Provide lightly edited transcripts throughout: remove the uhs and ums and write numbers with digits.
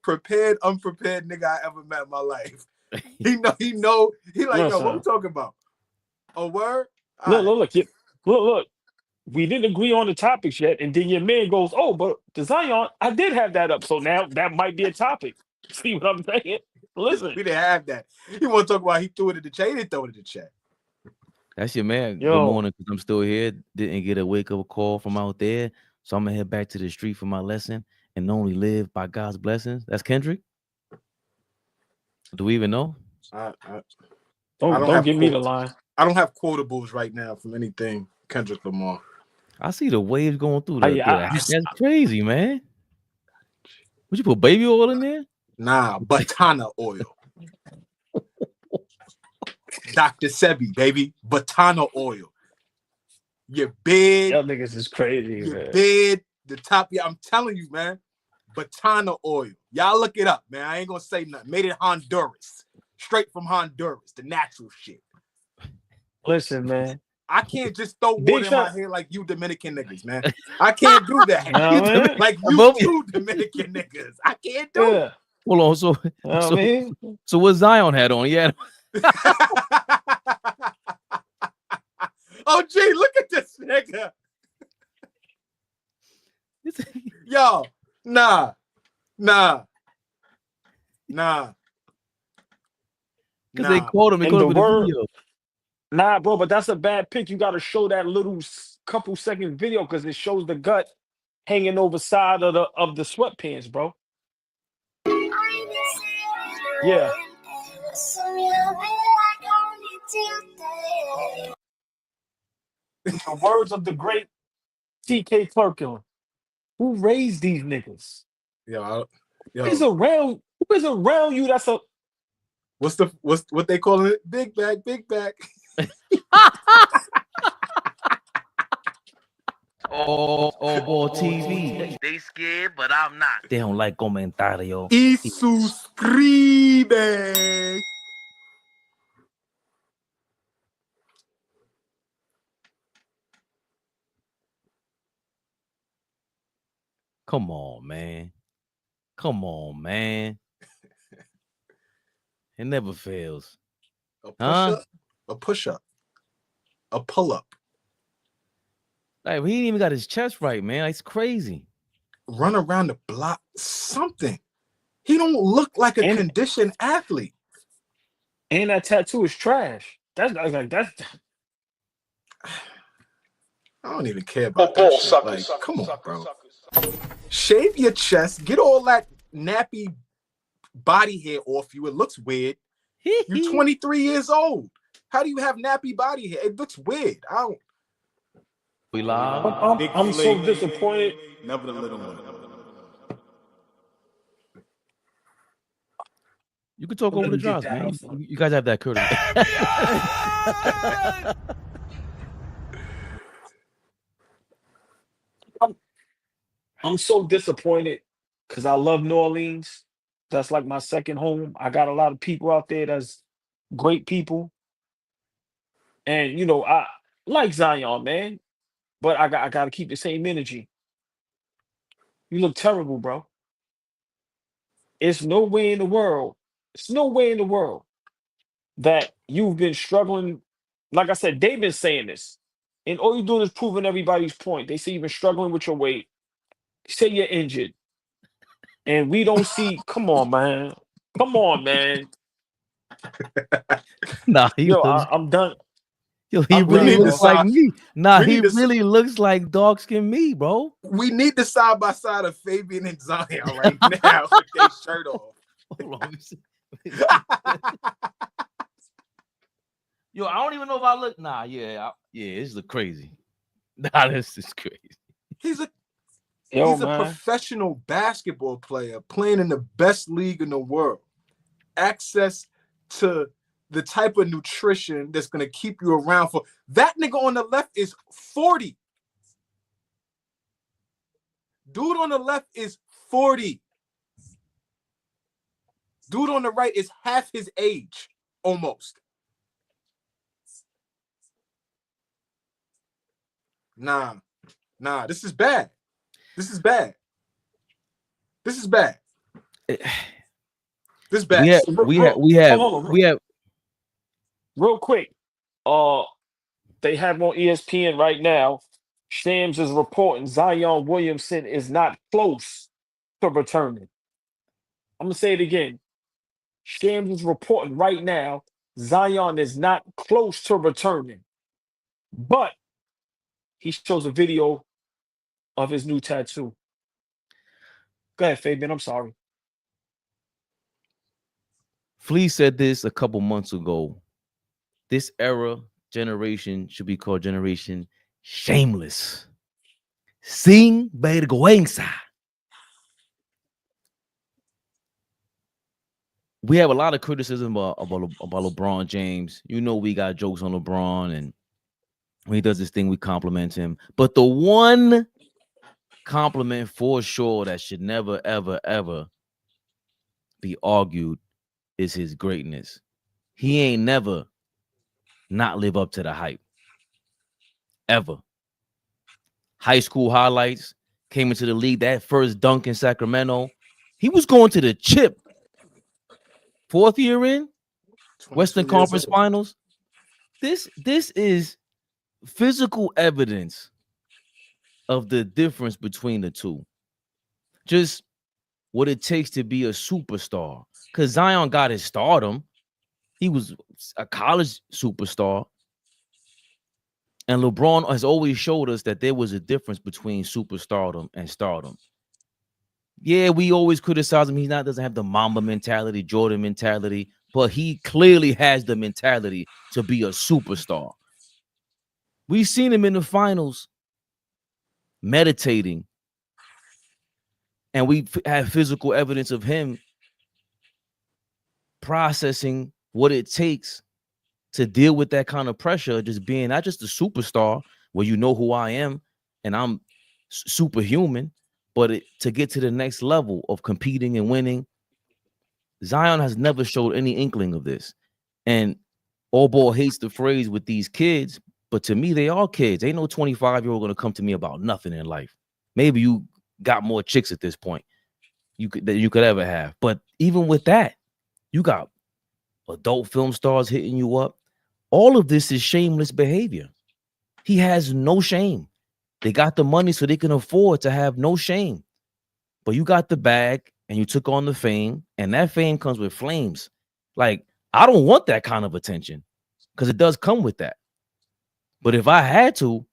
prepared, unprepared nigga I ever met in my life. He like, yo, what we talking about? A word? Look. We didn't agree on the topics yet, and then your man goes, "Oh, but the Zion, I did have that up, so now that might be a topic." See what I'm saying? Listen, we didn't have that. He want to talk about he threw it in the chat. He didn't throw it in the chat. That's your man. Yo. Good morning, because I'm still here. Didn't get a wake-up call from out there, so I'm gonna head back to the street for my lesson and only live by God's blessings. That's Kendrick. Do we even know? Don't give me the line. I don't have quotables right now from anything Kendrick Lamar. I see the waves going through that's crazy, man. Would you put baby oil in there? Nah, Batana oil. Dr. Sebi, baby. Batana oil. Your bed. Y'all niggas is crazy, your man. Bed, the top. Yeah, I'm telling you, man. Batana oil. Y'all look it up, man. I ain't gonna say nothing. Made in Honduras. Straight from Honduras. The natural shit. Listen, man. I can't just throw water in my hair like you Dominican niggas, man. I can't do that. Like you two Dominican niggas. I can't do it. Hold on. So what Zion had on? Yeah. Oh, gee, look at this nigga. Yo, nah. Because they called him. They called him with the video. Nah, bro, but that's a bad pick. You got to show that little couple second video because it shows the gut hanging over side of the sweatpants, bro. Yeah. The words of the great T.K. Kirkland. Who raised these niggas? Yo. Who is around you? That's a what they call it? Big back. AllBall TV. They scared, but I'm not. They don't like comentario. Y suscribe. Come on, man. It never fails. A push-up. A pull-up. Like, he ain't even got his chest right, man. It's crazy. Run around the block. Something. He don't look like a conditioned athlete. And that tattoo is trash. That's. I don't even care about that shit. Like, come on, bro. Shave your chest. Get all that nappy body hair off you. It looks weird. You're 23 years old. How do you have nappy body hair? It looks weird. I don't. We live. I'm so disappointed. Never the little one. You can talk over the drops, man. You guys have that courtesy. I'm so disappointed because I love New Orleans. That's like my second home. I got a lot of people out there that's great people. And, you know, I like Zion, man. But I got to keep the same energy. You look terrible, bro. It's no way in the world that you've been struggling. Like I said, they've been saying this. And all you're doing is proving everybody's point. They say you've been struggling with your weight. Say you're injured. And we don't see. Come on, man. Nah, I'm done. Yo, he really looks like me. Nah, he really looks like dark-skinned me, bro. We need the side-by-side of Fabian and Zion right now with their shirt off. Hold on. Yo, I don't even know if I look. Nah, this look crazy. Nah, this is crazy. He's a professional basketball player playing in the best league in the world. Access to the type of nutrition that's going to keep you around for that nigga on the left is 40. Dude on the left is 40. Dude on the right is half his age, almost. Nah, this is bad. This is bad. This is bad. We have real quick. They have on ESPN right now. Shams is reporting Zion Williamson is not close to returning. I'm gonna say it again. Shams is reporting right now Zion is not close to returning, but he shows a video of his new tattoo. Go ahead, Fabian. I'm sorry. Flea said this a couple months ago. This generation should be called Generation Shameless. Sin vergüenza. We have a lot of criticism about LeBron James. You know, we got jokes on LeBron, and when he does this thing, we compliment him. But the one compliment for sure that should never, ever, ever be argued is his greatness. He ain't never not live up to the hype. Ever. High school highlights, came into the league, that first dunk in Sacramento. He was going to the chip. 4th year in, Western Conference Finals. This is physical evidence of the difference between the two. Just what it takes to be a superstar. Because Zion got his stardom. He was a college superstar. And LeBron has always showed us that there was a difference between superstardom and stardom. Yeah, we always criticize him. He doesn't have the Mamba mentality, Jordan mentality, but he clearly has the mentality to be a superstar. We've seen him in the finals meditating, and we have physical evidence of him processing what it takes to deal with that kind of pressure, just being not just a superstar where you know who I am and I'm superhuman, but to get to the next level of competing and winning. Zion has never showed any inkling of this. And AllBall hates the phrase with these kids, but to me, they are kids. Ain't no 25-year-old going to come to me about nothing in life. Maybe you got more chicks at this point that you could ever have. But even with that, you got adult film stars hitting you up. All of this is shameless behavior. He has no shame. They got the money so they can afford to have no shame. But you got the bag and you took on the fame, and that fame comes with flames. Like, I don't want that kind of attention because it does come with that. But if I had to,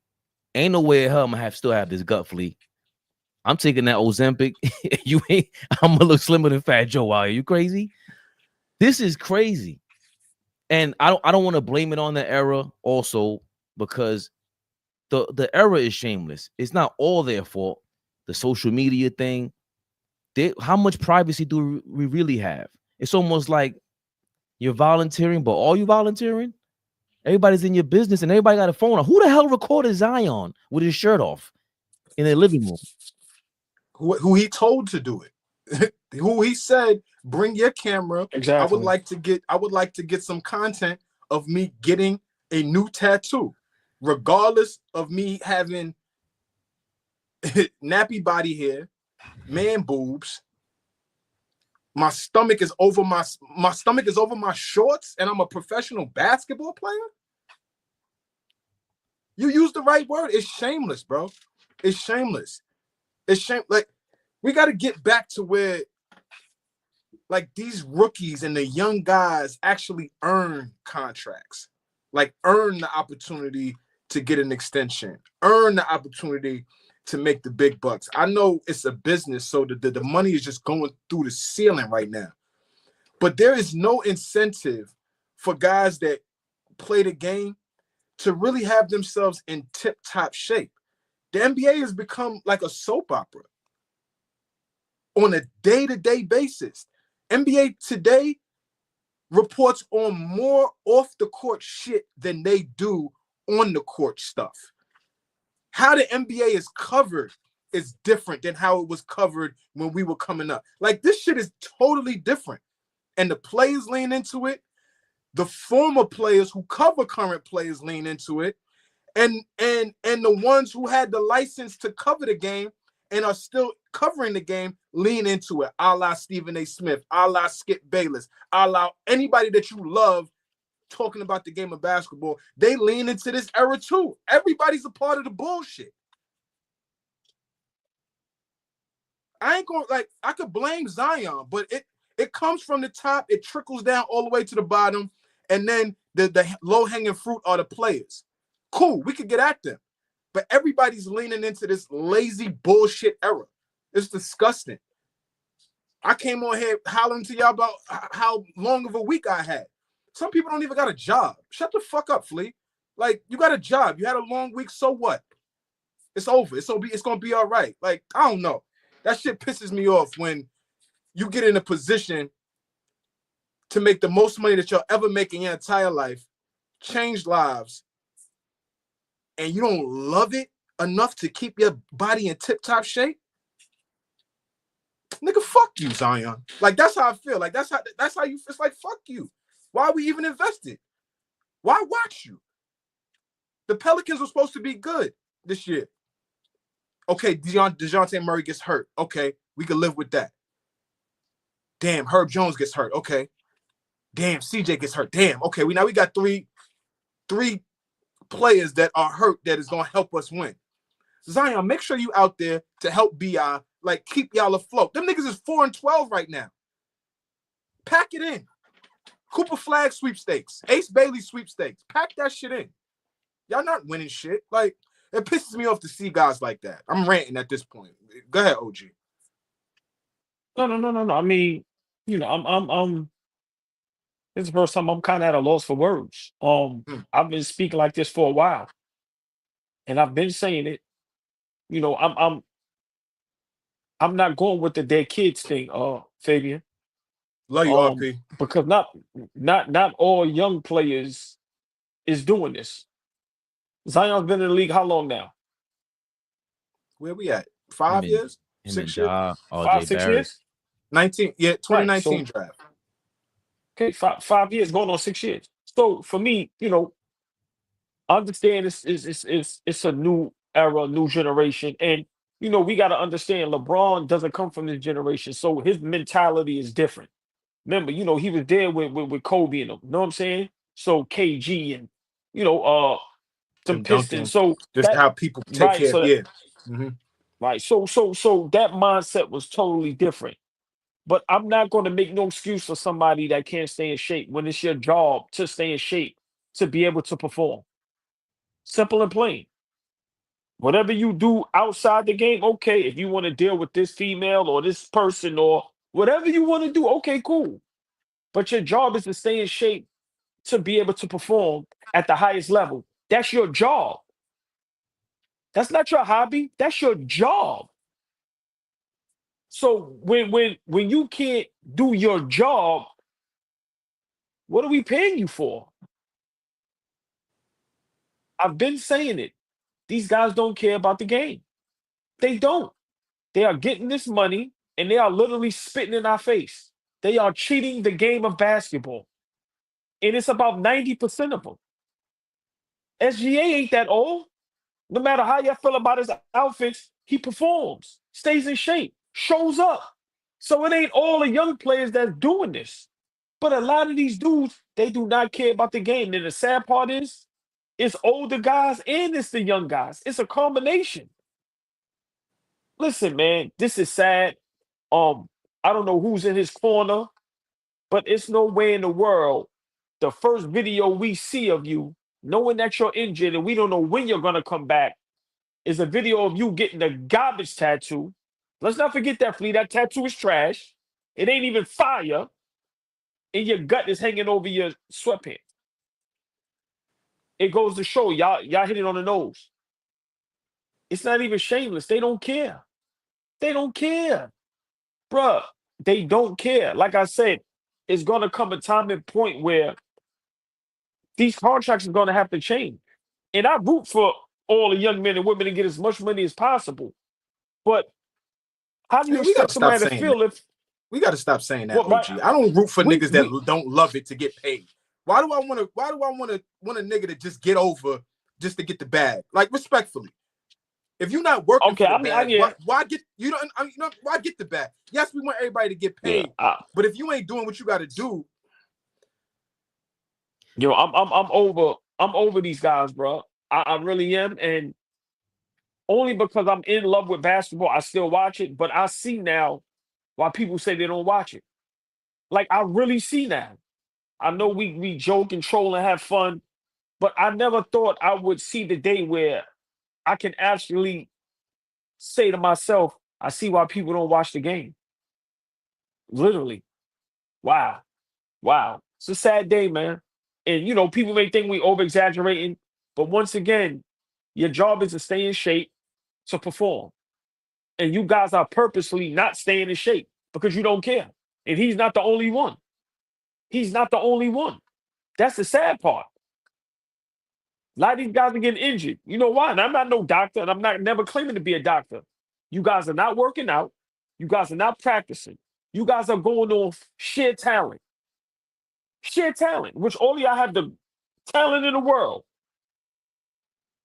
ain't no way in hell I'm gonna still have this gut, Flea. I'm taking that Ozempic. I'm gonna look slimmer than Fat Joe out here. You crazy? This is crazy. And I don't want to blame it on the era also, because the era is shameless. It's not all their fault. The social media thing. How much privacy do we really have? It's almost like you're volunteering, but are you volunteering? Everybody's in your business and everybody got a phone on. Who the hell recorded Zion with his shirt off in their living room? Who he told to do it. Who he said, bring your camera. Exactly. I would like to get some content of me getting a new tattoo, regardless of me having nappy body hair, man boobs. My stomach is over my shorts, and I'm a professional basketball player. You use the right word. It's shameless, bro. It's shameless. It's shame. Like, we got to get back to where, like, these rookies and the young guys actually earn contracts, like earn the opportunity to get an extension, earn the opportunity to make the big bucks. I know it's a business, so the money is just going through the ceiling right now. But there is no incentive for guys that play the game to really have themselves in tip-top shape. The NBA has become like a soap opera on a day-to-day basis. NBA today reports on more off-the-court shit than they do on-the-court stuff. How the NBA is covered is different than how it was covered when we were coming up. Like, this shit is totally different. And the players lean into it. The former players who cover current players lean into it. And the ones who had the license to cover the game and are still covering the game, lean into it, a la Stephen A. Smith, a la Skip Bayless, a la anybody that you love talking about the game of basketball. They lean into this era too. Everybody's a part of the bullshit. I ain't going like I could blame Zion, but it comes from the top, it trickles down all the way to the bottom, and then the low-hanging fruit are the players. Cool, we could get at them. But everybody's leaning into this lazy bullshit era. It's disgusting. I came on here hollering to y'all about how long of a week I had. Some people don't even got a job. Shut the fuck up, Flea. Like, you got a job. You had a long week, so what? It's over. It's gonna be all right. Like, I don't know. That shit pisses me off when you get in a position to make the most money that you'll ever make in your entire life, change lives, and you don't love it enough to keep your body in tip-top shape. Nigga, fuck you, Zion. Like, that's how I feel. Like, that's how you. It's like, fuck you. Why are we even invested? Why watch you? The Pelicans were supposed to be good this year. Okay, DeJounte Murray gets hurt. Okay, we can live with that. Damn, Herb Jones gets hurt. Okay. Damn, CJ gets hurt. Damn. Okay, we got three players that are hurt that is gonna help us win. Zion, make sure you out there to help BI, like keep y'all afloat. Them niggas is 4-12 right now. Pack it in. Cooper Flag sweepstakes, Ace Bailey sweepstakes. Pack that shit in. Y'all not winning shit. Like, it pisses me off to see guys like that. I'm ranting at this point. Go ahead, OG. No. I mean, I'm this is the first time I'm kind of at a loss for words. I've been speaking like this for a while, and I've been saying it. I'm not going with the dead kids thing, Fabian. Love you, RP. Because not all young players is doing this. Zion's been in the league how long now? Where we at? 5 years? 6 years? 5, 6 years? 19, yeah, 2019 right, so, draft. Okay, 5 years, going on 6 years. So for me, I understand it's a new era, new generation, and we got to understand LeBron doesn't come from this generation, so his mentality is different. Remember, he was there with Kobe and them. You know what I'm saying? So KG and some Pistons. So just how people take care of it. Mm-hmm. Right. So that mindset was totally different. But I'm not going to make no excuse for somebody that can't stay in shape when it's your job to stay in shape to be able to perform. Simple and plain. Whatever you do outside the game, okay. If you want to deal with this female or this person or whatever you want to do, okay, cool. But your job is to stay in shape to be able to perform at the highest level. That's your job. That's not your hobby. That's your job. So when you can't do your job, what are we paying you for? I've been saying it. These guys don't care about the game. They don't. They are getting this money and they are literally spitting in our face. They are cheating the game of basketball. And it's about 90% of them. SGA ain't that old. No matter how you feel about his outfits, he performs, stays in shape, shows up. So it ain't all the young players that's doing this. But a lot of these dudes, they do not care about the game. And the sad part is, it's older guys and it's the young guys. It's a combination. Listen, man, this is sad. I don't know who's in his corner, but it's no way in the world the first video we see of you, knowing that you're injured and we don't know when you're going to come back, is a video of you getting a garbage tattoo. Let's not forget that, Flea. That tattoo is trash. It ain't even fire. And your gut is hanging over your sweatpants. It goes to show y'all hit it on the nose. It's not even shameless. They don't care. They don't care. Bruh, they don't care. Like I said, it's going to come a time and point where these contracts are going to have to change. And I root for all the young men and women to get as much money as possible. But how do you expect somebody to feel if... We got to stop saying that, OG. I don't root for niggas that don't love it to get paid. Why do I want a nigga to just get over just to get the bag? Like, respectfully. If you're not working okay, for the bag, why get why get the bag? Yes, we want everybody to get paid, but if you ain't doing what you got to do, I'm over these guys, bro. I really am, and only because I'm in love with basketball, I still watch it. But I see now why people say they don't watch it. Like, I really see now. I know we joke and troll and have fun, but I never thought I would see the day where I can actually say to myself, I see why people don't watch the game. Literally. Wow. Wow. It's a sad day, man. And, people may think we over-exaggerating, but once again, your job is to stay in shape to perform. And you guys are purposely not staying in shape because you don't care. And he's not the only one. He's not the only one. That's the sad part. A lot of these guys are getting injured. You know why? And I'm not no doctor, and I'm not never claiming to be a doctor. You guys are not working out. You guys are not practicing. You guys are going off sheer talent. Sheer talent, which all y'all have the talent in the world.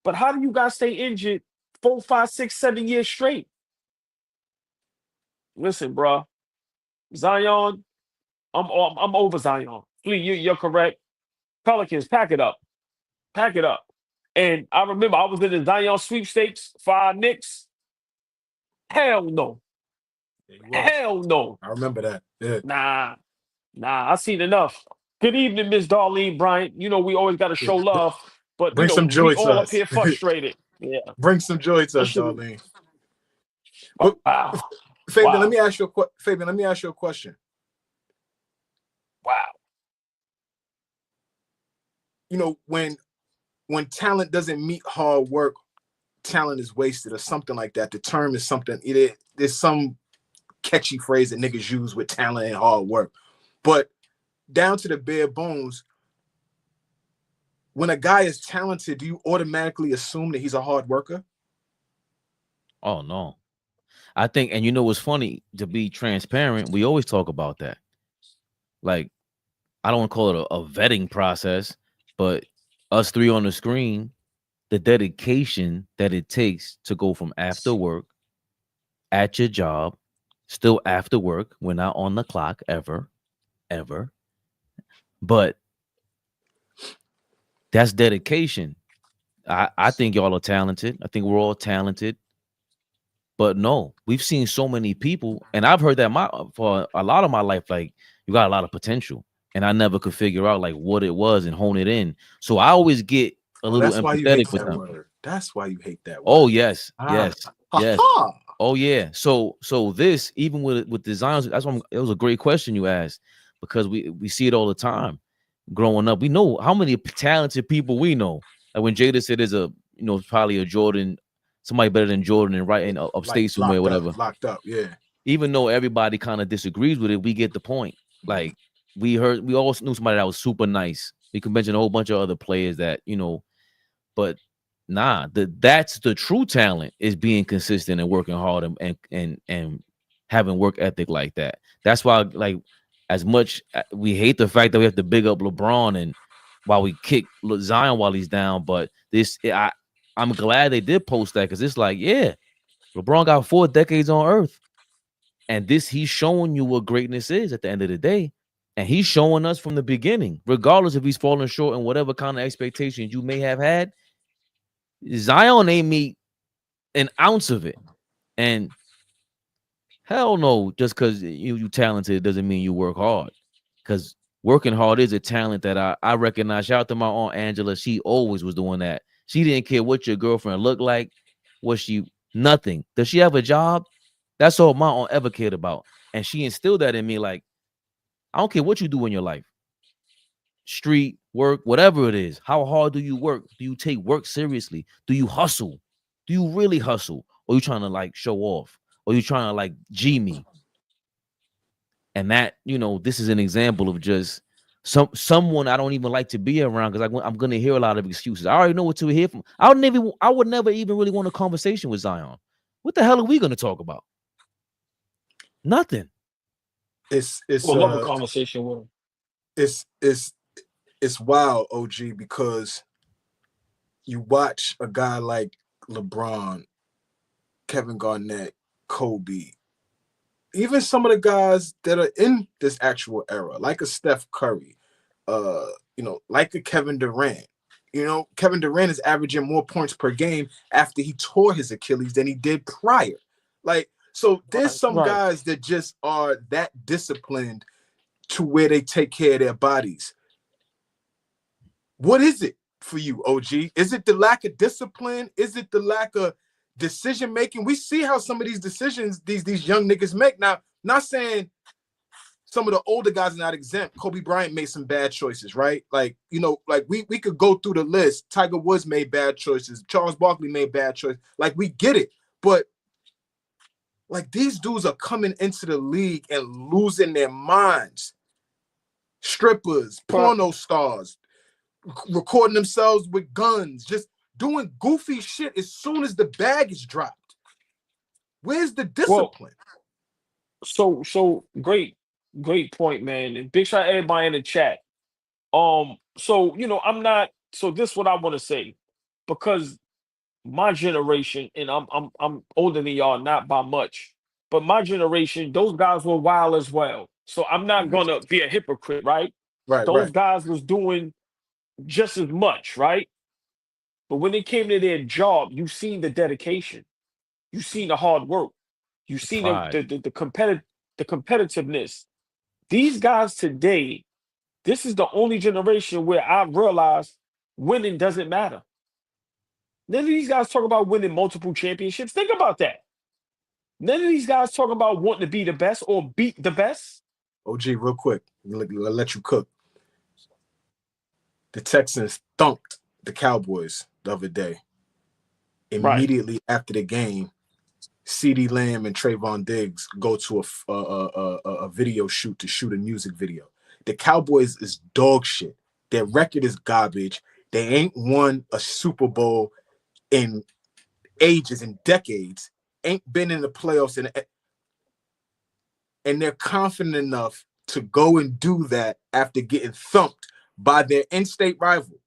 But how do you guys stay injured 4, 5, 6, 7 years straight? Listen, bro. Zion, I'm over Zion. Please, you're correct. Pelicans, pack it up. Pack it up. And I remember I was in the Zion sweepstakes for our Knicks. Hell no. Hell no. I remember that. Yeah. Nah, I seen enough. Good evening, Miss Darlene Bryant. We always got to show love, but bring some joy we to all us. up here frustrated. Yeah. Bring some joy to us, Darlene. Oh, wow. Fabian, let me ask you a question. Wow. When talent doesn't meet hard work, talent is wasted or something like that. The term is something, there's some catchy phrase that niggas use with talent and hard work. But down to the bare bones, when a guy is talented, do you automatically assume that he's a hard worker? Oh, no. I think, and what's funny, to be transparent, we always talk about that. Like, I don't want to call it a vetting process, but us three on the screen, the dedication that it takes to go from after work, at your job, still after work, we're not on the clock ever. But that's dedication. I think y'all are talented. I think we're all talented. But no, we've seen so many people, and I've heard that for a lot of my life, like, you got a lot of potential. And I never could figure out like what it was and hone it in. So I always get a little empathetic with them. Word. That's why you hate that word. Oh, yes. Yes. Oh, yeah. So this, even with designs, that's why it was a great question you asked, because we see it all the time. Growing up, we know how many talented people we know. Like when Jada said there's probably a Jordan, somebody better than Jordan and right in upstate somewhere, whatever. Locked up, yeah. Even though everybody kind of disagrees with it, we get the point. Like we all knew somebody that was super nice. We can mention a whole bunch of other players that, but nah, that's the true talent, is being consistent and working hard and having work ethic like that. That's why, like, as much we hate the fact that we have to big up LeBron and while we kick Zion while he's down, but I'm glad they did post that, because it's like, yeah, LeBron got 4 decades on earth. And he's showing you what greatness is at the end of the day. And he's showing us from the beginning, regardless if he's falling short in whatever kind of expectations you may have had, Zion ain't meet an ounce of it. And hell no, just because you talented doesn't mean you work hard. Because working hard is a talent that I recognize. Shout out to my Aunt Angela. She always was doing that. She didn't care what your girlfriend looked like. Nothing. Does she have a job? That's all my aunt ever cared about. And she instilled that in me. Like, I don't care what you do in your life. Street, work, whatever it is. How hard do you work? Do you take work seriously? Do you hustle? Do you really hustle? Or you trying to like show off? Or you trying to like G me? And that, this is an example of just someone I don't even like to be around, because I'm going to hear a lot of excuses. I already know what to hear from. I would never even really want a conversation with Zion. What the hell are we going to talk about? Nothing. It's love a conversation with him. It's wild, OG, because you watch a guy like LeBron Kevin Garnett, Kobe, even some of the guys that are in this actual era, like a Steph Curry, like a Kevin Durant. Kevin Durant is averaging more points per game after he tore his Achilles than he did prior. So there's some guys that just are that disciplined to where they take care of their bodies. What is it for you, OG? Is it the lack of discipline? Is it the lack of decision making? We see how some of these decisions these young niggas make. Now, not saying some of the older guys are not exempt. Kobe Bryant made some bad choices, right? We could go through the list. Tiger Woods made bad choices. Charles Barkley made bad choices. We get it. But these dudes are coming into the league and losing their minds. Strippers, porno stars, recording themselves with guns, just doing goofy shit as soon as the bag is dropped. Where's the discipline? So great point, man. And big shout out everybody in the chat. This is what I want to say, because my generation, and I'm older than y'all, not by much, but my generation, those guys were wild as well. So I'm not gonna be a hypocrite, right? Those guys was doing just as much, right? But when it came to their job, you seen the dedication, you seen the hard work, you seen the competitiveness. These guys today, this is the only generation where I realized winning doesn't matter. None of these guys talk about winning multiple championships. Think about that. None of these guys talk about wanting to be the best or beat the best. OG, real quick, I'll let you cook. The Texans thumped the Cowboys the other day. Immediately after the game, CeeDee Lamb and Trayvon Diggs go to a video shoot to shoot a music video. The Cowboys is dog shit. Their record is garbage. They ain't won a Super Bowl in ages and decades. Ain't been in the playoffs, and they're confident enough to go and do that after getting thumped by their in-state rival.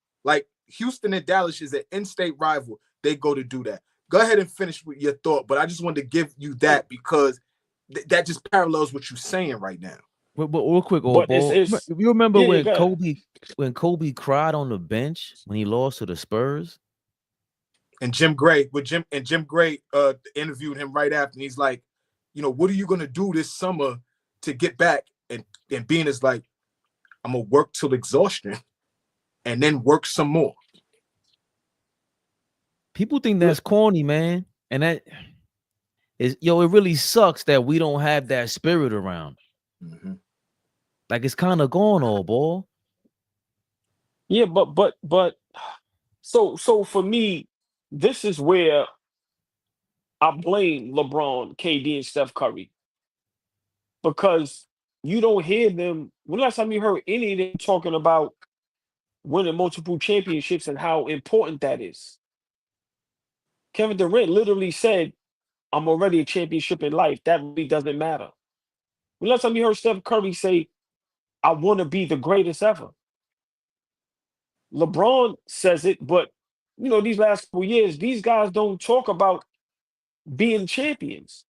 Houston and Dallas is an in-state rival. They go to do that. Go ahead and finish with your thought, but I just wanted to give you that because that just parallels what you're saying right now. But real quick, you remember when Kobe cried on the bench when he lost to the Spurs? And Jim Gray interviewed him right after, and he's like, what are you gonna do this summer to get back? And Bean is like, I'm gonna work till exhaustion and then work some more. People think that's corny, man. And that is, it really sucks that we don't have that spirit around. Mm-hmm. It's kind of gone, AllBall. Yeah, but so for me, this is where I blame LeBron, KD, and Steph Curry. Because you don't hear them. When last time you heard any of them talking about winning multiple championships and how important that is? Kevin Durant literally said, I'm already a championship in life. That really doesn't matter. When last time you heard Steph Curry say, I want to be the greatest ever? LeBron says it, but these last couple years, these guys don't talk about being champions.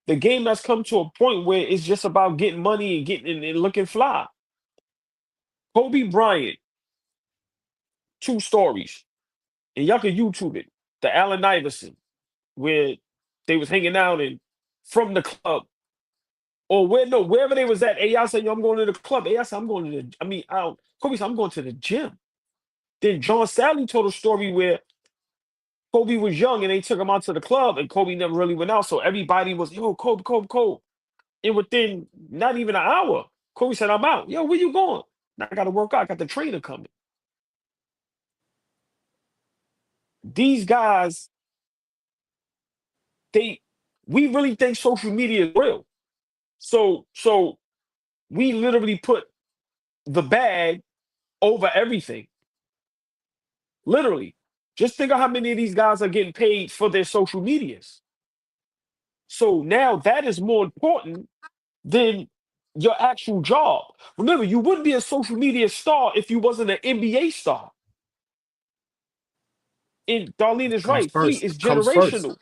The game has come to a point where it's just about getting money and getting and looking fly. Kobe Bryant, 2 stories, and y'all can YouTube it. The Allen Iverson, where they was hanging out and from the club, or wherever they was at. AI said, "Yo, I'm going to the club." AI said, "I'm going to the." Kobe said, "I'm going to the gym." Then John Sally told a story where Kobe was young and they took him out to the club, and Kobe never really went out. So everybody was, "Yo, Kobe." And within not even an hour, Kobe said, "I'm out." "Yo, where you going?" "I got to work out. I got the trainer coming." These guys, we really think social media is real. So we literally put the bag over everything. Literally. Just think of how many of these guys are getting paid for their social medias. So now that is more important than your actual job. Remember, you wouldn't be a social media star if you wasn't an NBA star. And Darlene is right. Fleet is generational.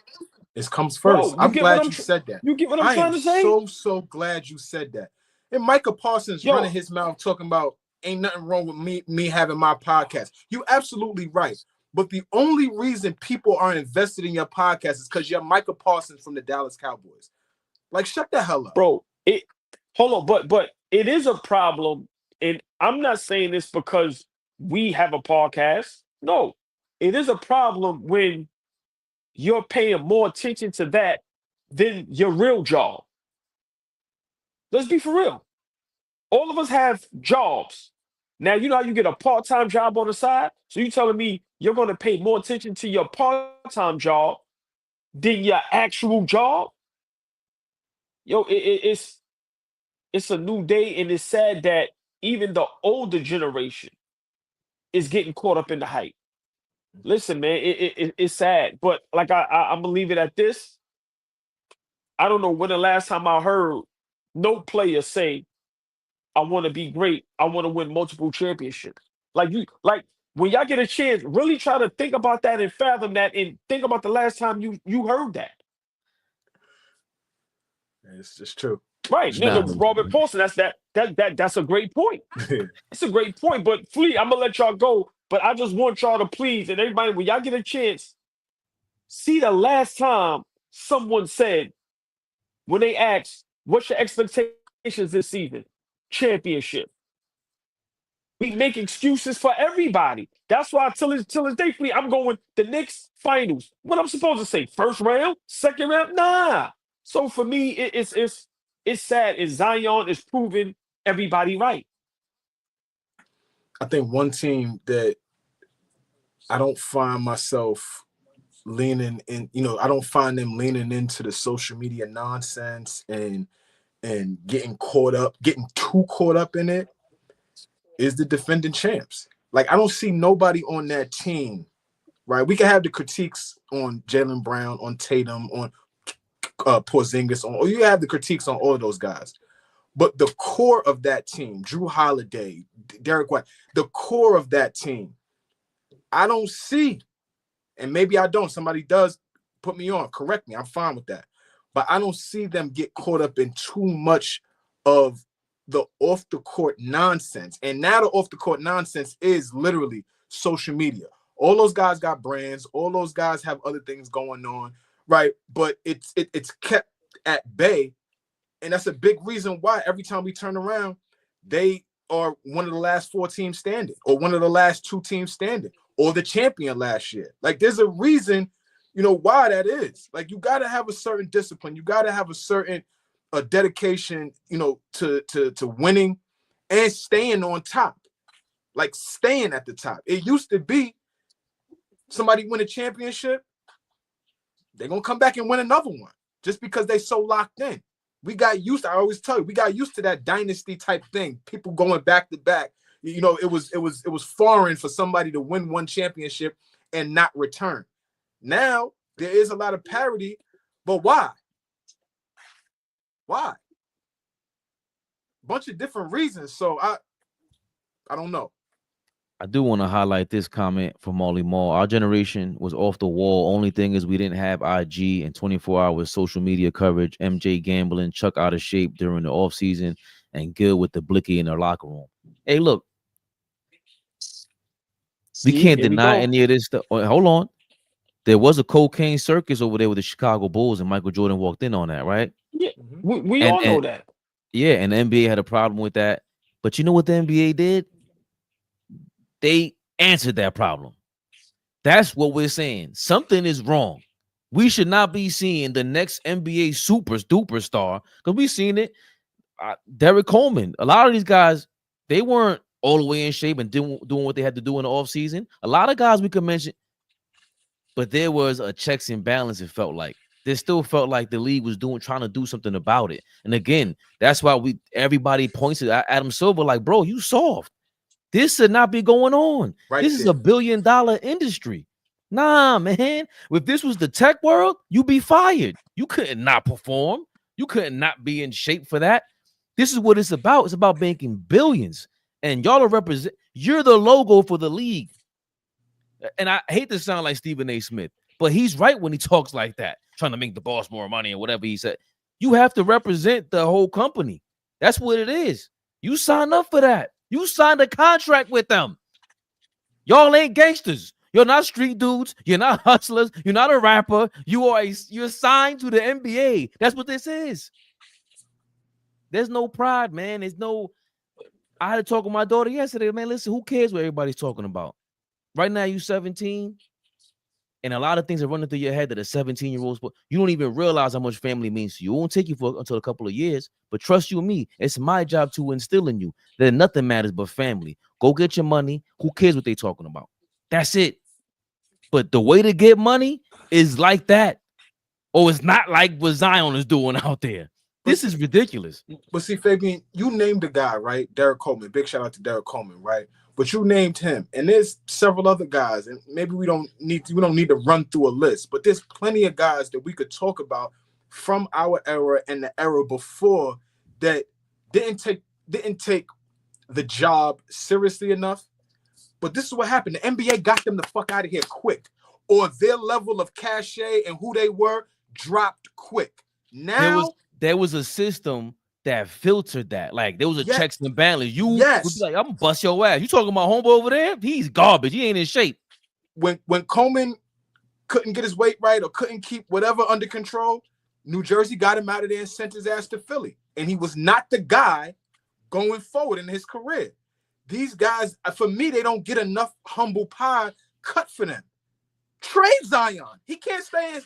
It comes first. I'm glad you said that. You get what I'm trying to say? I am so glad you said that. And Micah Parsons running his mouth talking about ain't nothing wrong with me having my podcast. You absolutely right. But the only reason people are invested in your podcast is because you're Micah Parsons from the Dallas Cowboys. Like, shut the hell up. Bro, hold on, but it is a problem. And I'm not saying this because we have a podcast. No, it is a problem when you're paying more attention to that than your real job. Let's be for real. All of us have jobs. Now, you know how you get a part-time job on the side? So you telling me you're going to pay more attention to your part-time job than your actual job? Yo, it's a new day, and it's sad that even the older generation is getting caught up in the hype. Listen, man, it's sad. But like I'm going to leave it at this. I don't know when the last time I heard no player say, I want to be great. I want to win multiple championships. Like when y'all get a chance, really try to think about that and fathom that, and think about the last time you heard that. It's just true. Right. Robert Paulson, that's a great point. It's a great point. But Flea, I'm gonna let y'all go. But I just want y'all to please, and everybody, when y'all get a chance, see the last time someone said, when they asked, what's your expectations this season? Championship. We make excuses for everybody. That's why till this day, Flea, I'm going the Knicks finals. What I'm supposed to say? First round? Second round? Nah. So for me, it's sad. And Zion is proving everybody right. I think one team that I don't find myself leaning in, I don't find them leaning into the social media nonsense and getting too caught up in it is the defending champs. Like, I don't see nobody on that team, right? We can have the critiques on Jalen Brown, on Tatum, on Porzingis, or you have the critiques on all of those guys. But the core of that team, Drew Holiday, Derek White, the core of that team, I don't see, and maybe I don't. Somebody does put me on, correct me. I'm fine with that. But I don't see them get caught up in too much of the off-the-court nonsense. And now the off-the-court nonsense is literally social media. All those guys got brands. All those guys have other things going on, right? But it's kept at bay. And that's a big reason why every time we turn around, they are one of the last 4 teams standing, or one of the last 2 teams standing, or the champion last year. Like, there's a reason, why that is. Like, you got to have a certain discipline. You got to have a certain dedication, to winning and staying on top, like staying at the top. It used to be somebody win a championship, they're going to come back and win another one just because they so locked in. We got used to, I always tell you, we got used to that dynasty type thing. People going back to back. It was foreign for somebody to win one championship and not return. Now there is a lot of parity, but why? Why? Bunch of different reasons. So I don't know. I do want to highlight this comment from Molly Mall. Our generation was off the wall. Only thing is we didn't have IG and 24-hour social media coverage, MJ gambling, Chuck out of shape during the offseason, and Gil with the blicky in their locker room. Hey, look. We can't deny any of this stuff. Hold on. There was a cocaine circus over there with the Chicago Bulls, and Michael Jordan walked in on that, right? Yeah, we all know that. Yeah, and the NBA had a problem with that. But you know what the NBA did? They answered that problem. That's what we're saying. Something is wrong. We should not be seeing the next NBA duper star, because we've seen it. Derek Coleman, a lot of these guys, they weren't all the way in shape and doing what they had to do in the offseason. A lot of guys we could mention, but there was a checks and balance, it felt like. There still felt like the league was trying to do something about it. And again, that's why everybody points at Adam Silver like, bro, you soft. This should not be going on. Right, this is a $1 billion industry. Nah, man. If this was the tech world, you'd be fired. You couldn't not perform. You couldn't not be in shape for that. This is what it's about. It's about making billions. And y'all are you're the logo for the league. And I hate to sound like Stephen A. Smith, but he's right when he talks like that. trying to make the boss more money or whatever he said. You have to represent the whole company. That's what it is. You signed up for that. You signed a contract with them. Y'all ain't gangsters. You're not street dudes. You're not hustlers. You're not a rapper. You're signed to the NBA. That's what this is. There's no pride, man. There's no. I had to talk with my daughter yesterday, man. Listen, who cares what everybody's talking about? Right now, you 17. And a lot of things are running through your head that a 17-year-old, but you don't even realize how much family means to you. It won't take you until a couple of years, but trust you and me, it's my job to instill in you that nothing matters but family. Go get your money. Who cares what they talking about? That's it. But the way to get money is like that. Or it's not like what Zion is doing out there. This is ridiculous. But see, Fabian, you named the guy, right? Derek Coleman. Big shout out to Derek Coleman, right? But you named him, and there's several other guys, and maybe we don't need to run through a list, but there's plenty of guys that we could talk about from our era and the era before that didn't take the job seriously enough. But this is what happened. The NBA got them the fuck out of here quick, or their level of cachet and who they were dropped quick. Now there was a system that filtered that. Like there was a checks and balances. You would be like, I'm gonna bust your ass. You talking about homeboy over there? He's garbage. He ain't in shape. When Coleman couldn't get his weight right or couldn't keep whatever under control, New Jersey got him out of there and sent his ass to Philly. And he was not the guy going forward in his career. These guys, for me, they don't get enough humble pie cut for them. Trade Zion. He can't stay in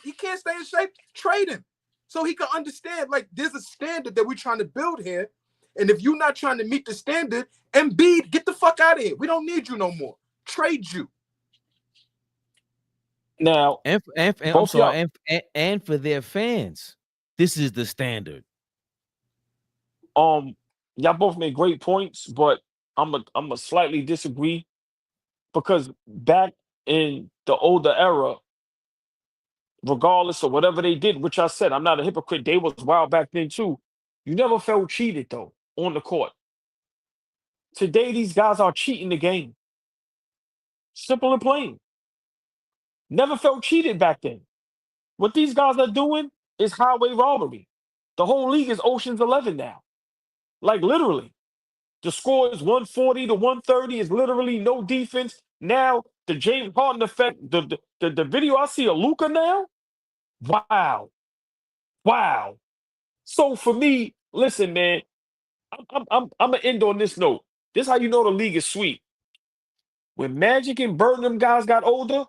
shape. Trade him. So he can understand, like, there's a standard that we're trying to build here. And if you're not trying to meet the standard, Embiid, get the fuck out of here. We don't need you no more. Trade you. Now, and for their fans, this is the standard. Y'all both made great points, but I'm a slightly disagree, because back in the older era, regardless of whatever they did, which I said, I'm not a hypocrite. They was wild back then too. You never felt cheated though on the court. Today, these guys are cheating the game. Simple and plain. Never felt cheated back then. What these guys are doing is highway robbery. The whole league is Ocean's 11 now. Like literally. The score is 140 to 130. Is literally no defense. Now, the James Harden effect, the video I see of Luka now, wow. Wow. So for me, listen, man, I'm gonna end on this note. This is how you know the league is sweet. When Magic and Bird and them guys got older,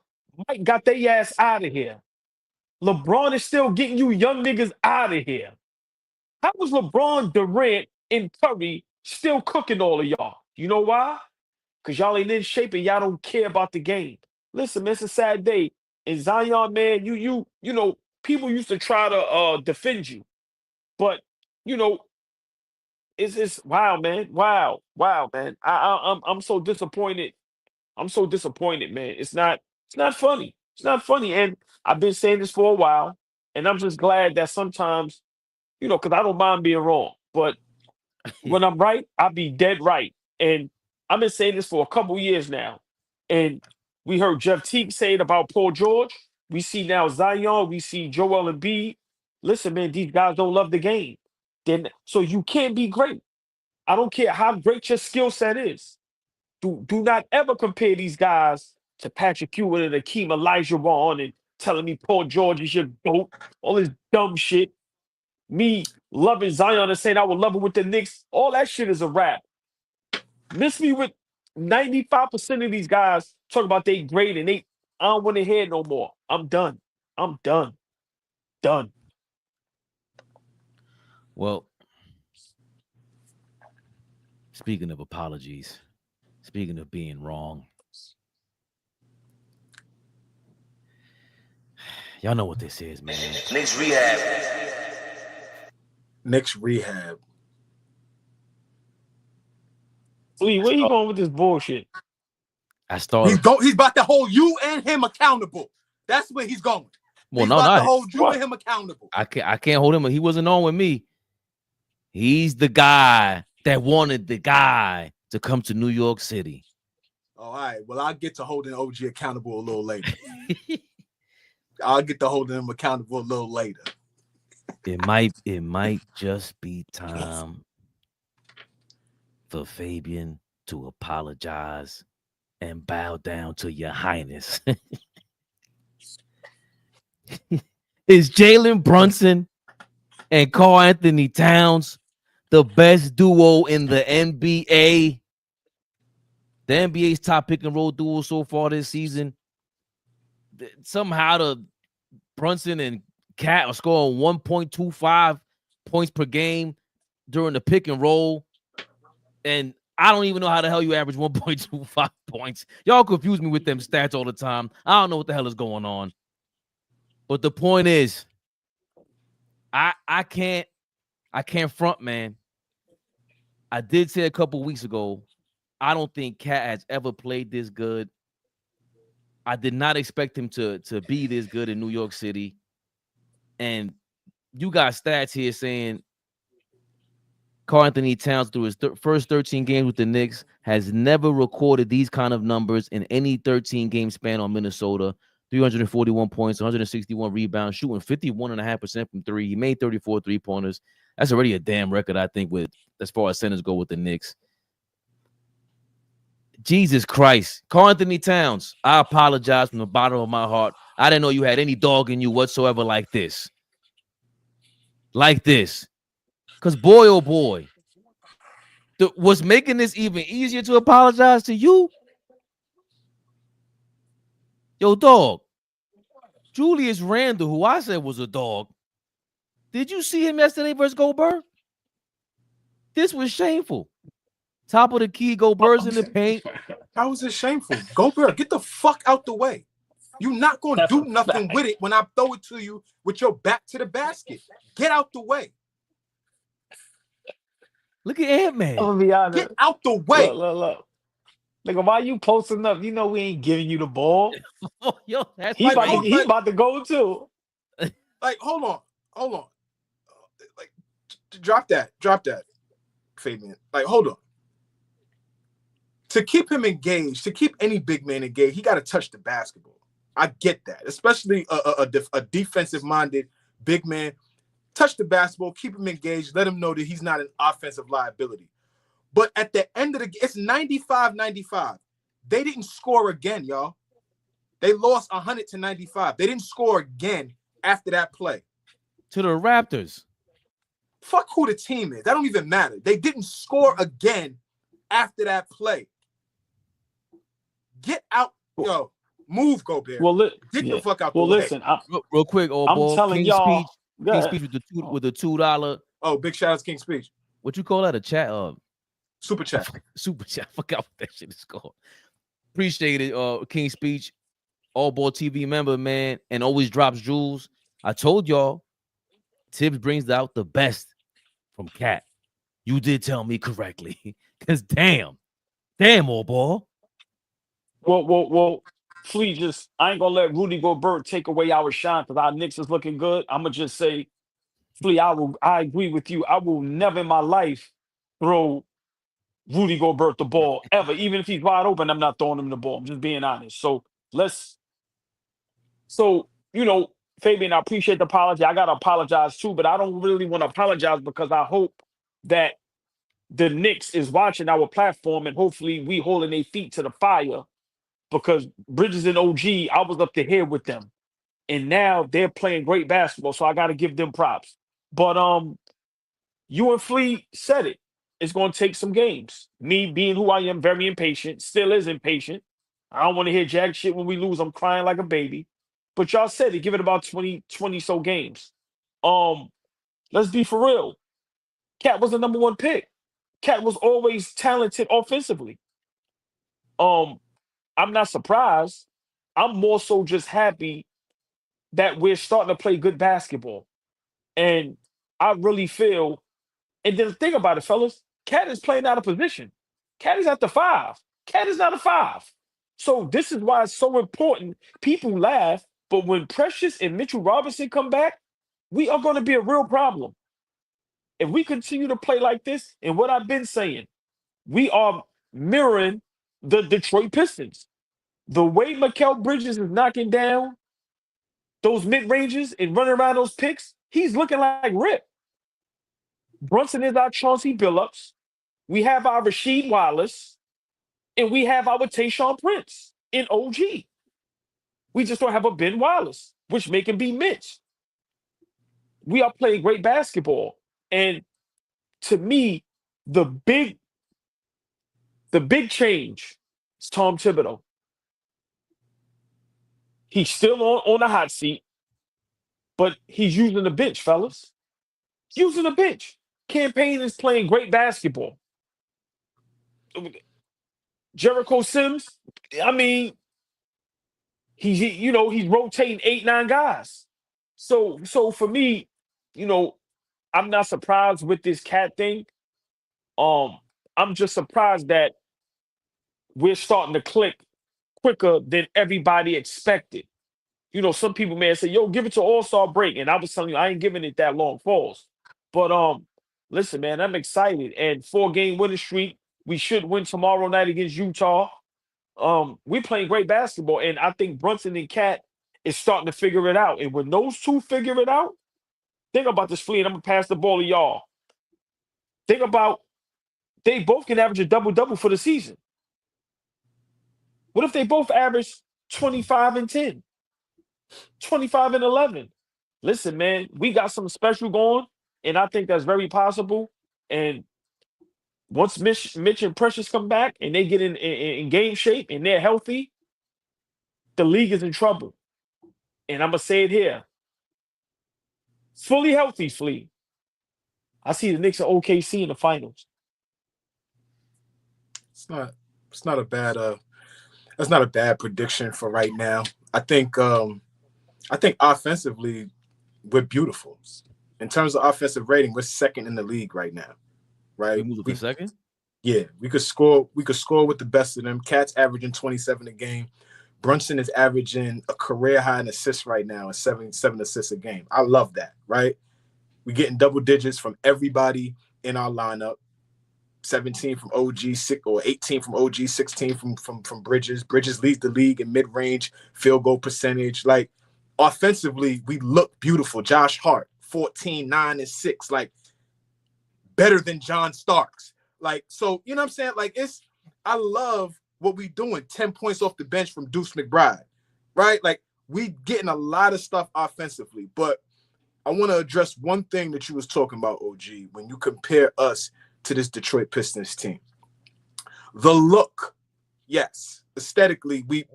Mike got their ass out of here. LeBron is still getting you young niggas out of here. How was LeBron, Durant, and Curry still cooking all of y'all? You know why? Because y'all ain't in shape and y'all don't care about the game. Listen, man, it's a sad day. And Zion, man, you know, people used to try to defend you. But, you know, it's wow, man. Wow, man. I'm so disappointed. I'm so disappointed, man. It's not funny. It's not funny. And I've been saying this for a while. And I'm just glad that sometimes, you know, because I don't mind being wrong. But when I'm right, I'll be dead right. And I've been saying this for a couple years now. And we heard Jeff Teague say it about Paul George. We see now Zion. We see Joel Embiid. Listen, man, these guys don't love the game. So you can't be great. I don't care how great your skill set is. Do not ever compare these guys to Patrick Ewing and Akeem Olajuwon and telling me Paul George is your GOAT. All this dumb shit. Me loving Zion and saying I would love it with the Knicks. All that shit is a rap. Miss me with 95% of these guys talk about they great and I don't want to hear it no more. I'm done. Done. Well, speaking of apologies, speaking of being wrong, y'all know what this is, man. Knicks Rehab. Lee, where you going with this bullshit? I started. He's about to hold you and him accountable. That's where he's going. Well, he's about to hold you and him accountable. I can't hold him. He wasn't on with me. He's the guy that wanted the guy to come to New York City. All right. Well, I'll get to holding OG accountable a little later. I'll get to holding him accountable a little later. It might just be time for Fabian to apologize and bow down to your highness. Is Jalen Brunson and Karl Anthony Towns the best duo in the NBA? The NBA's top pick and roll duo so far this season. Somehow the Brunson and Cat are scoring 1.25 points per game during the pick and roll. And I don't even know how the hell you average 1.25 points. Y'all confuse me with them stats all the time. I don't know what the hell is going on. But the point is, I can't front, man. I did say a couple weeks ago, I don't think Cat has ever played this good. I did not expect him to be this good in New York City. And you got stats here saying Karl Anthony Towns, through his first 13 games with the Knicks, has never recorded these kind of numbers in any 13-game span on Minnesota. 341 points, 161 rebounds, shooting 51.5% from three. He made 34 three-pointers. That's already a damn record, I think, with as far as centers go with the Knicks. Jesus Christ. Karl Anthony Towns, I apologize from the bottom of my heart. I didn't know you had any dog in you whatsoever like this. Like this. Because boy, oh boy, what's making this even easier to apologize to you? Yo, dog. Julius Randle, who I said was a dog. Did you see him yesterday versus Gobert? This was shameful. Top of the key, Gobert's in the paint. How is it shameful? Gobert, get the fuck out the way. You're not going to do nothing with it when I throw it to you with your back to the basket. Get out the way. Look at Ant-Man. I'm gonna be honest. Get out the way. Look. Nigga, why you posting up? You know we ain't giving you the ball. Yo, that's he about to go too. Like, hold on. Like, drop that, Fabian. Like, hold on. To keep him engaged, to keep any big man engaged, he got to touch the basketball. I get that, especially a defensive-minded big man. Touch the basketball, keep him engaged, let him know that he's not an offensive liability. But at the end of the game, it's 95-95. They didn't score again, y'all. They lost 100-95. They didn't score again after that play. To the Raptors. Fuck who the team is. That don't even matter. They didn't score again after that play. Get out, yo. Move, Gobert. Get the fuck out the way. Listen, real quick, I'm telling y'all. King Speech with the $2. Oh, big shout out to King Speech. What you call that? A chat? Super chat. Super chat. I forgot what that shit is called. Appreciate it, King Speech. AllBall TV member, man, and always drops jewels. I told y'all, Tibbs brings out the best from Cat. You did tell me correctly. Because damn, AllBall. Well, Fleet, I ain't gonna let Rudy Gobert take away our shine because our Knicks is looking good. I'm gonna just say, Fleet, I agree with you. I will never in my life throw Rudy Gobert the ball ever. Even if he's wide open, I'm not throwing him the ball. I'm just being honest. So Fabian, I appreciate the apology. I gotta apologize too, but I don't really want to apologize because I hope that the Knicks is watching our platform and hopefully we holding their feet to the fire. Because Bridges and OG, I was up to here with them. And now they're playing great basketball, so I got to give them props. But you and Fleet said it. It's going to take some games. Me being who I am, very impatient, still is impatient. I don't want to hear jack shit when we lose. I'm crying like a baby. But y'all said it. Give it about 20 so games. Let's be for real. Cat was the number one pick. Cat was always talented offensively. I'm not surprised. I'm more so just happy that we're starting to play good basketball. And I really feel, and then think about it, fellas, Cat is playing out of position. Cat is at the 5. Cat is not a 5. So this is why it's so important. People laugh, but when Precious and Mitchell Robinson come back, we are going to be a real problem. If we continue to play like this, and what I've been saying, we are mirroring the Detroit Pistons. The way Mikal Bridges is knocking down those mid-ranges and running around those picks, he's looking like Rip. Brunson is our Chauncey Billups. We have our Rasheed Wallace. And we have our Tayshaun Prince in OG. We just don't have a Ben Wallace, which make him be Mitch. We are playing great basketball. And to me, the big change is Tom Thibodeau. He's still on the hot seat, but he's using the bench, fellas. Using the bench. Campaign is playing great basketball. Jericho Sims, I mean, he's rotating 8-9 guys. So for me, I'm not surprised with this cat thing. I'm just surprised that we're starting to click quicker than everybody expected. Some people may say, yo, give it to All-Star break. And I was telling you, I ain't giving it that long pause. But listen, man, I'm excited. And 4-game winning streak. We should win tomorrow night against Utah. We're playing great basketball. And I think Brunson and Cat is starting to figure it out. And when those two figure it out, think about this, Flea, and I'm going to pass the ball to y'all. Think about they both can average a double-double for the season. What if they both average 25 and 10? 25 and 11? Listen, man, we got something special going, and I think that's very possible. And once Mitch and Precious come back and they get in game shape and they're healthy, the league is in trouble. And I'm going to say it here. Fully healthy, Flea. I see the Knicks and OKC in the finals. It's not a bad that's not a bad prediction for right now. I think offensively we're beautiful. In terms of offensive rating, we're second in the league right now. Right? We second? Yeah, we could score with the best of them. Cat's averaging 27 a game. Brunson is averaging a career high in assists right now, and seven assists a game. I love that, right? We're getting double digits from everybody in our lineup. 17 from OG, 18 from OG, 16 from Bridges. Bridges leads the league in mid-range field goal percentage. Like, offensively, we look beautiful. Josh Hart, 14, 9, and 6. Like, better than John Starks. Like, so, you know what I'm saying? Like, I love what we doing. 10 points off the bench from Deuce McBride, right? Like, we getting a lot of stuff offensively. But I want to address one thing that you was talking about, OG, when you compare us to this Detroit Pistons team. The look, yes, aesthetically, we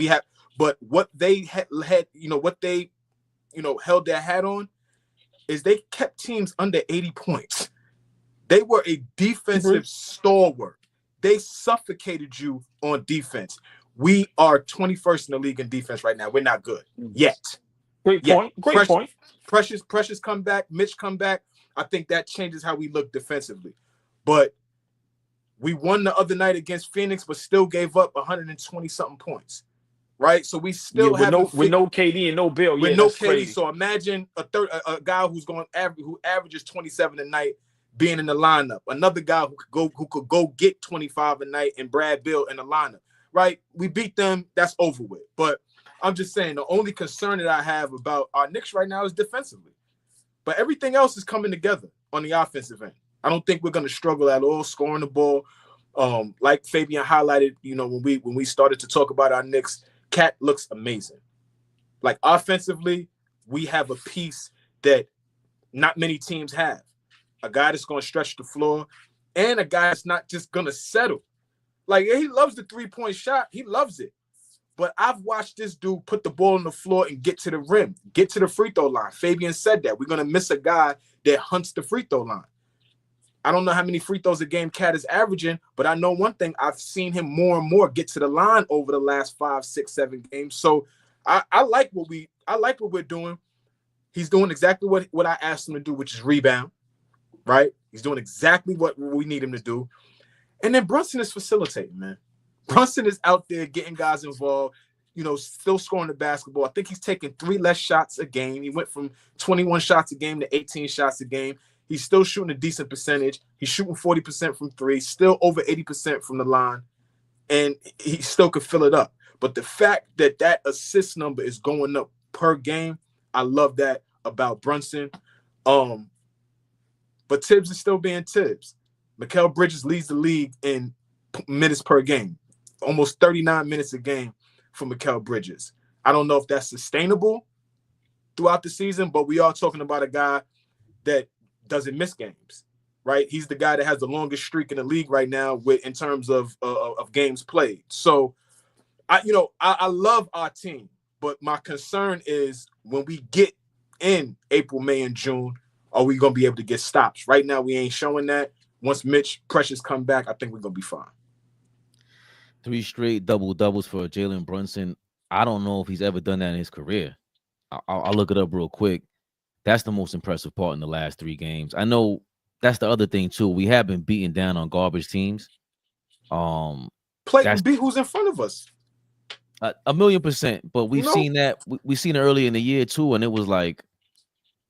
have, but what they had, what they, held their hat on is they kept teams under 80 points. They were a defensive stalwart. They suffocated you on defense. We are 21st in the league in defense right now. We're not good yet. Great point. Precious come back. Mitch come back. I think that changes how we look defensively. But we won the other night against Phoenix, but still gave up 120-something points, right? So we still have with no KD and no Bill. With no KD. Crazy. So imagine a guy who averages 27 a night being in the lineup. Another guy who could go get 25 a night and Brad Bill in the lineup, right? We beat them. That's over with. But I'm just saying the only concern that I have about our Knicks right now is defensively. But everything else is coming together on the offensive end. I don't think we're going to struggle at all scoring the ball. Like Fabian highlighted, when we started to talk about our Knicks, Cat looks amazing. Like offensively, we have a piece that not many teams have. A guy that's going to stretch the floor and a guy that's not just going to settle. Like, he loves the three-point shot. He loves it. But I've watched this dude put the ball on the floor and get to the rim, get to the free throw line. Fabian said that. We're going to miss a guy that hunts the free throw line. I don't know how many free throws a game Cat is averaging, but I know one thing. I've seen him more and more get to the line over the last 5, 6, 7 games. So I like what we're doing. He's doing exactly what I asked him to do, which is rebound, right? He's doing exactly what we need him to do. And then Brunson is facilitating, man. Brunson is out there getting guys involved, still scoring the basketball. I think he's taking 3 less shots a game. He went from 21 shots a game to 18 shots a game. He's still shooting a decent percentage. He's shooting 40% from 3, still over 80% from the line, and he still could fill it up. But the fact that assist number is going up per game. I love that about Brunson. But Tibbs is still being Tibbs. Mikal Bridges leads the league in minutes per game, almost 39 minutes a game for Mikal Bridges. I don't know if that's sustainable throughout the season, but we are talking about a guy that doesn't miss games, right? He's the guy that has the longest streak in the league right now in terms of games played. So, I love our team, but my concern is when we get in April, May, and June, are we going to be able to get stops? Right now, we ain't showing that. Once Mitch Precious come back, I think we're going to be fine. 3 straight double-doubles for Jalen Brunson. I don't know if he's ever done that in his career. I'll look it up real quick. That's the most impressive part in the last 3 games. I know that's the other thing, too. We have been beaten down on garbage teams. Beat who's in front of us. 1,000,000%. But we've seen that. We've seen it early in the year, too, and it was like,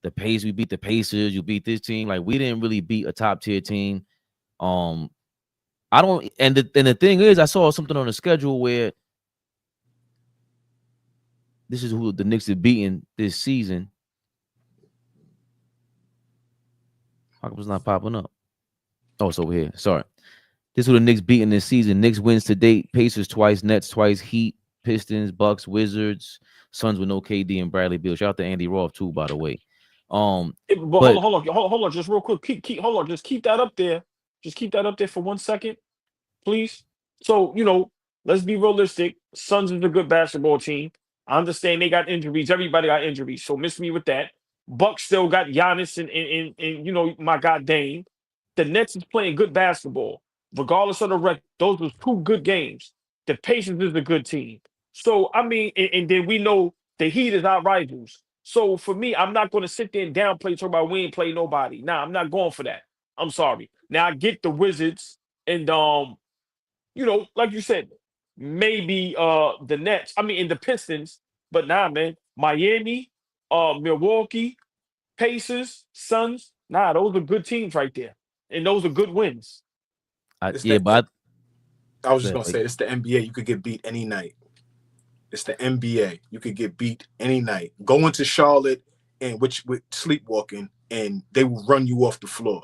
the pace, we beat the Pacers, you beat this team. Like, we didn't really beat a top tier team. I don't, and the thing is, I saw something on the schedule where this is who the Knicks are beating this season. How come it's not popping up? Oh, it's over here. Sorry. This is who the Knicks beating this season. Knicks wins to date. Pacers twice, Nets twice, Heat, Pistons, Bucks, Wizards, Suns with no KD and Bradley Beal. Shout out to Andy Roth too, by the way. But hold on, just real quick. Hold on, just keep that up there. Just keep that up there for 1 second, please. So, let's be realistic. Suns is a good basketball team. I understand they got injuries. Everybody got injuries. So miss me with that. Bucks still got Giannis and my god Dame. The Nets is playing good basketball. Regardless of the record, those were 2 good games. The Pacers is a good team. So, I mean, and then we know the Heat is our rivals. So, for me, I'm not going to sit there and downplay, talk about we ain't play nobody. Nah, I'm not going for that. I'm sorry. Now, I get the Wizards and, like you said, maybe the Nets. I mean, and the Pistons. But nah, man. Miami, Milwaukee, Pacers, Suns. Nah, those are good teams right there. And those are good wins. I was just going to say, it's the NBA. You could get beat any night. It's the NBA. You could get beat any night. Go into Charlotte and with sleepwalking, and they will run you off the floor.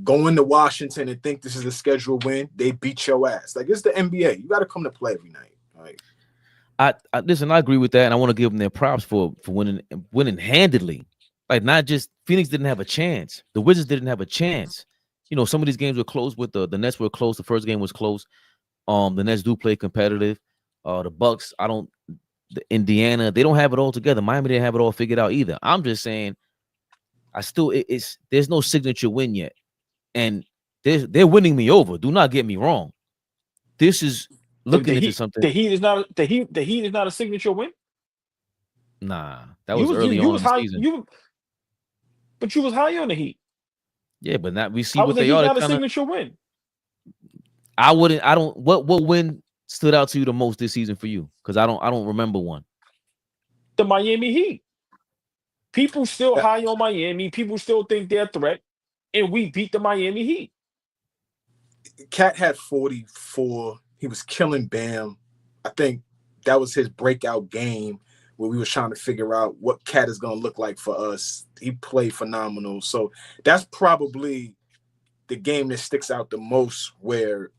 Go into Washington and think this is a scheduled win. They beat your ass. Like, it's the NBA. You got to come to play every night. Like, I listen. I agree with that, and I want to give them their props for winning handedly. Like, not just Phoenix didn't have a chance. The Wizards didn't have a chance. Some of these games were close. With the Nets were close. The first game was close. The Nets do play competitive. The Bucks, the Indiana, they don't have it all together. Miami didn't have it all figured out either. I'm just saying, there's no signature win yet, and they're winning me over. Do not get me wrong. This is looking into something. The Heat is not a signature win. Nah, that was early on in the season. But you was high on the Heat. Yeah, but not we see How what was they are. Not a signature win. What win stood out to you the most this season for you? Because I don't remember one. The Miami Heat. People still high on Miami. People still think they're a threat, and we beat the Miami Heat. Cat had 44. He was killing Bam. I think that was his breakout game where we were trying to figure out what Cat is going to look like for us. He played phenomenal. So that's probably the game that sticks out the most where,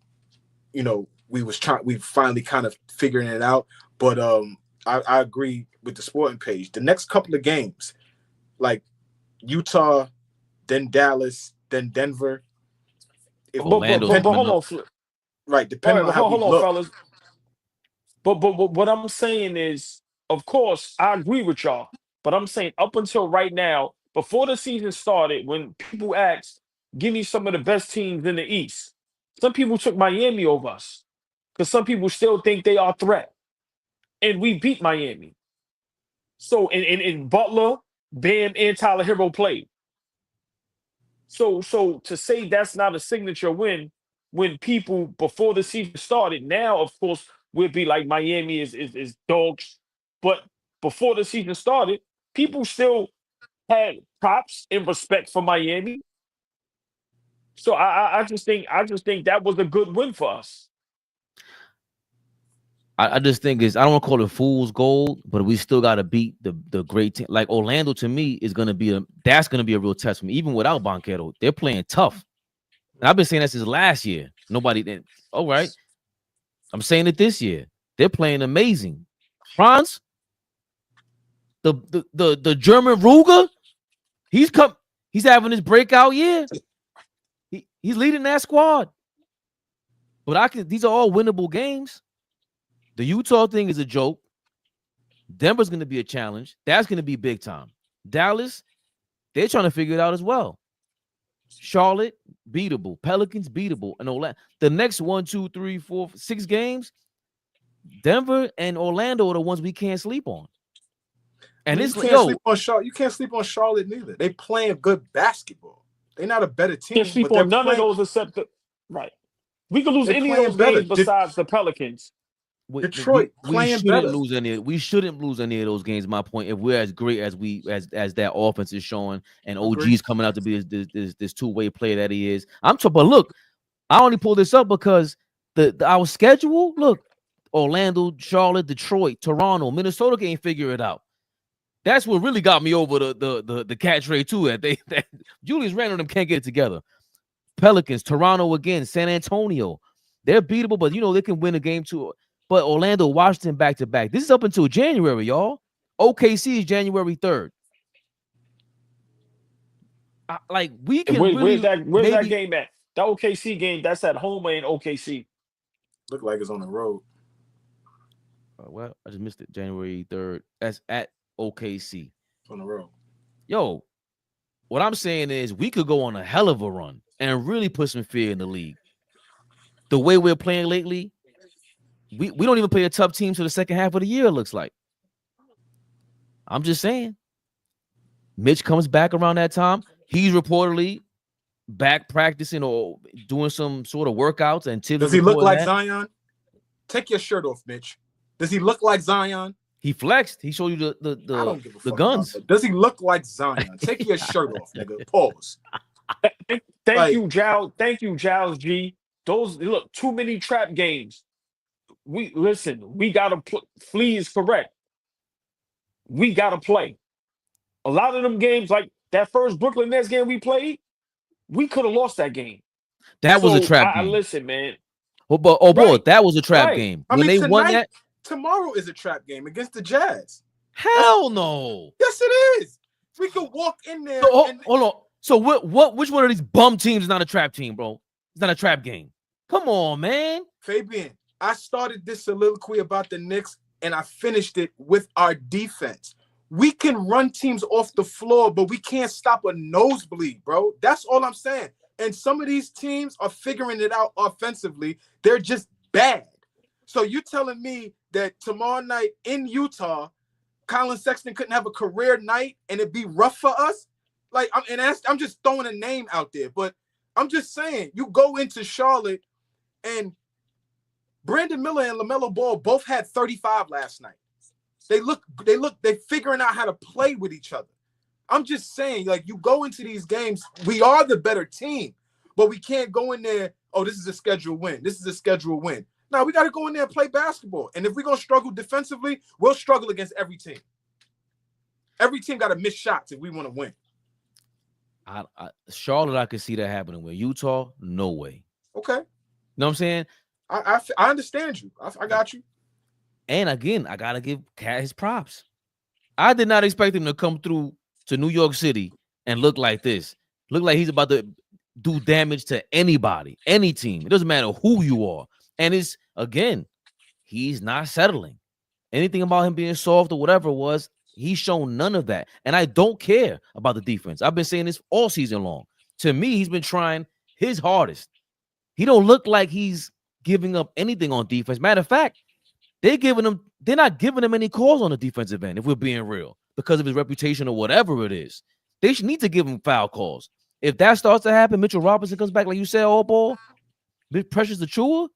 we finally kind of figuring it out. But I agree with the sporting page. The next couple of games, like Utah, then Dallas, then Denver. But hold on. Right, depending on how we look. Fellas. But what I'm saying is, of course, I agree with y'all. But I'm saying up until right now, before the season started, when people asked, give me some of the best teams in the East, some people took Miami over us because some people still think they are a threat. And we beat Miami. So in Butler, Bam, and Tyler Hero played. So to say that's not a signature win when people before the season started, now of course we'll be like Miami is dogs. But before the season started, people still had props and respect for Miami. So I just think that was a good win for us. I just think I don't want to call it fool's gold, but we still got to beat the great team. Like Orlando, to me, is going to be a real test for me. Even without Banchero, they're playing tough. And I've been saying that since last year. Nobody did. All right. I'm saying it this year. They're playing amazing. Franz, the German Ruger, he's having his breakout year. He's leading that squad. But these are all winnable games. The Utah thing is a joke. Denver's going to be a challenge. That's going to be big time. Dallas, they're trying to figure it out as well. Charlotte, beatable. Pelicans, beatable. And Orlando. The next 1, 2, 3, 4, 6 games, Denver and Orlando are the ones we can't sleep on. And you can't sleep on Charlotte. You can't sleep on Charlotte neither. They playing good basketball. They're not a better team. Can't sleep on none of those except right. We could lose any of those games besides the Pelicans. Detroit playing better. We shouldn't lose any of those games. My point, if we're as great as as that offense is showing, and OG's coming out to be this two-way player that he is. But look, I only pull this up because our schedule. Look, Orlando, Charlotte, Detroit, Toronto, Minnesota can't figure it out. That's what really got me over the cat trade too. That Julius Randle them can't get it together. Pelicans, Toronto again, San Antonio, they're beatable, but they can win a game too. But Orlando, Washington back to back. This is up until January, y'all. OKC is January 3rd. We can. Where's that game at? The OKC game. That's at home in OKC. Look like it's on the road. Well, I just missed it. January 3rd. That's at OKC. On the road. Yo, what I'm saying is we could go on a hell of a run and really put some fear in the league. The way we're playing lately, we don't even play a tough team to the second half of the year, it looks like. I'm just saying. Mitch comes back around that time. He's reportedly back practicing or doing some sort of workouts. And does he look like Zion? Take your shirt off, Mitch. Does he look like Zion? He flexed. He showed you the guns. Does he look like Zion? Take your shirt off, nigga. Pause. Thank you, Giles. Thank you, Giles G. Those look too many trap games. We gotta Flea is correct. We gotta play. A lot of them games, like that first Brooklyn Nets game we played, we could have lost that game. That was a trap game. Listen, man. Boy, that was a trap game. When they won that. Tomorrow is a trap game against the Jazz. Hell no. Yes, it is. We could walk in there. Hold on. So which one of these bum teams is not a trap team, bro? It's not a trap game. Come on, man. Fabian, I started this soliloquy about the Knicks and I finished it with our defense. We can run teams off the floor, but we can't stop a nosebleed, bro. That's all I'm saying. And some of these teams are figuring it out offensively. They're just bad. So you're telling me that tomorrow night in Utah, Colin Sexton couldn't have a career night and it'd be rough for us? I'm just throwing a name out there, but I'm just saying, you go into Charlotte and Brandon Miller and LaMelo Ball both had 35 last night. They're figuring out how to play with each other. I'm just saying, you go into these games, we are the better team, but we can't go in there, this is a scheduled win. This is a scheduled win. No, we got to go in there and play basketball. And if we're going to struggle defensively, we'll struggle against every team. Every team got to miss shots if we want to win. Charlotte, I could see that happening. With Utah, no way. Okay. You know what I'm saying? I understand you. I got you. And again, I got to give Cat his props. I did not expect him to come through to New York City and look like this. Look like he's about to do damage to anybody, any team. It doesn't matter who you are. And he's not settling. Anything about him being soft or whatever it was, he's shown none of that. And I don't care about the defense. I've been saying this all season long. To me, he's been trying his hardest. He don't look like he's giving up anything on defense. Matter of fact, they're not giving him any calls on the defensive end, if we're being real, because of his reputation or whatever it is. They should need to give him foul calls. If that starts to happen, Mitchell Robinson comes back, like you said, AllBall, pressures the Chua.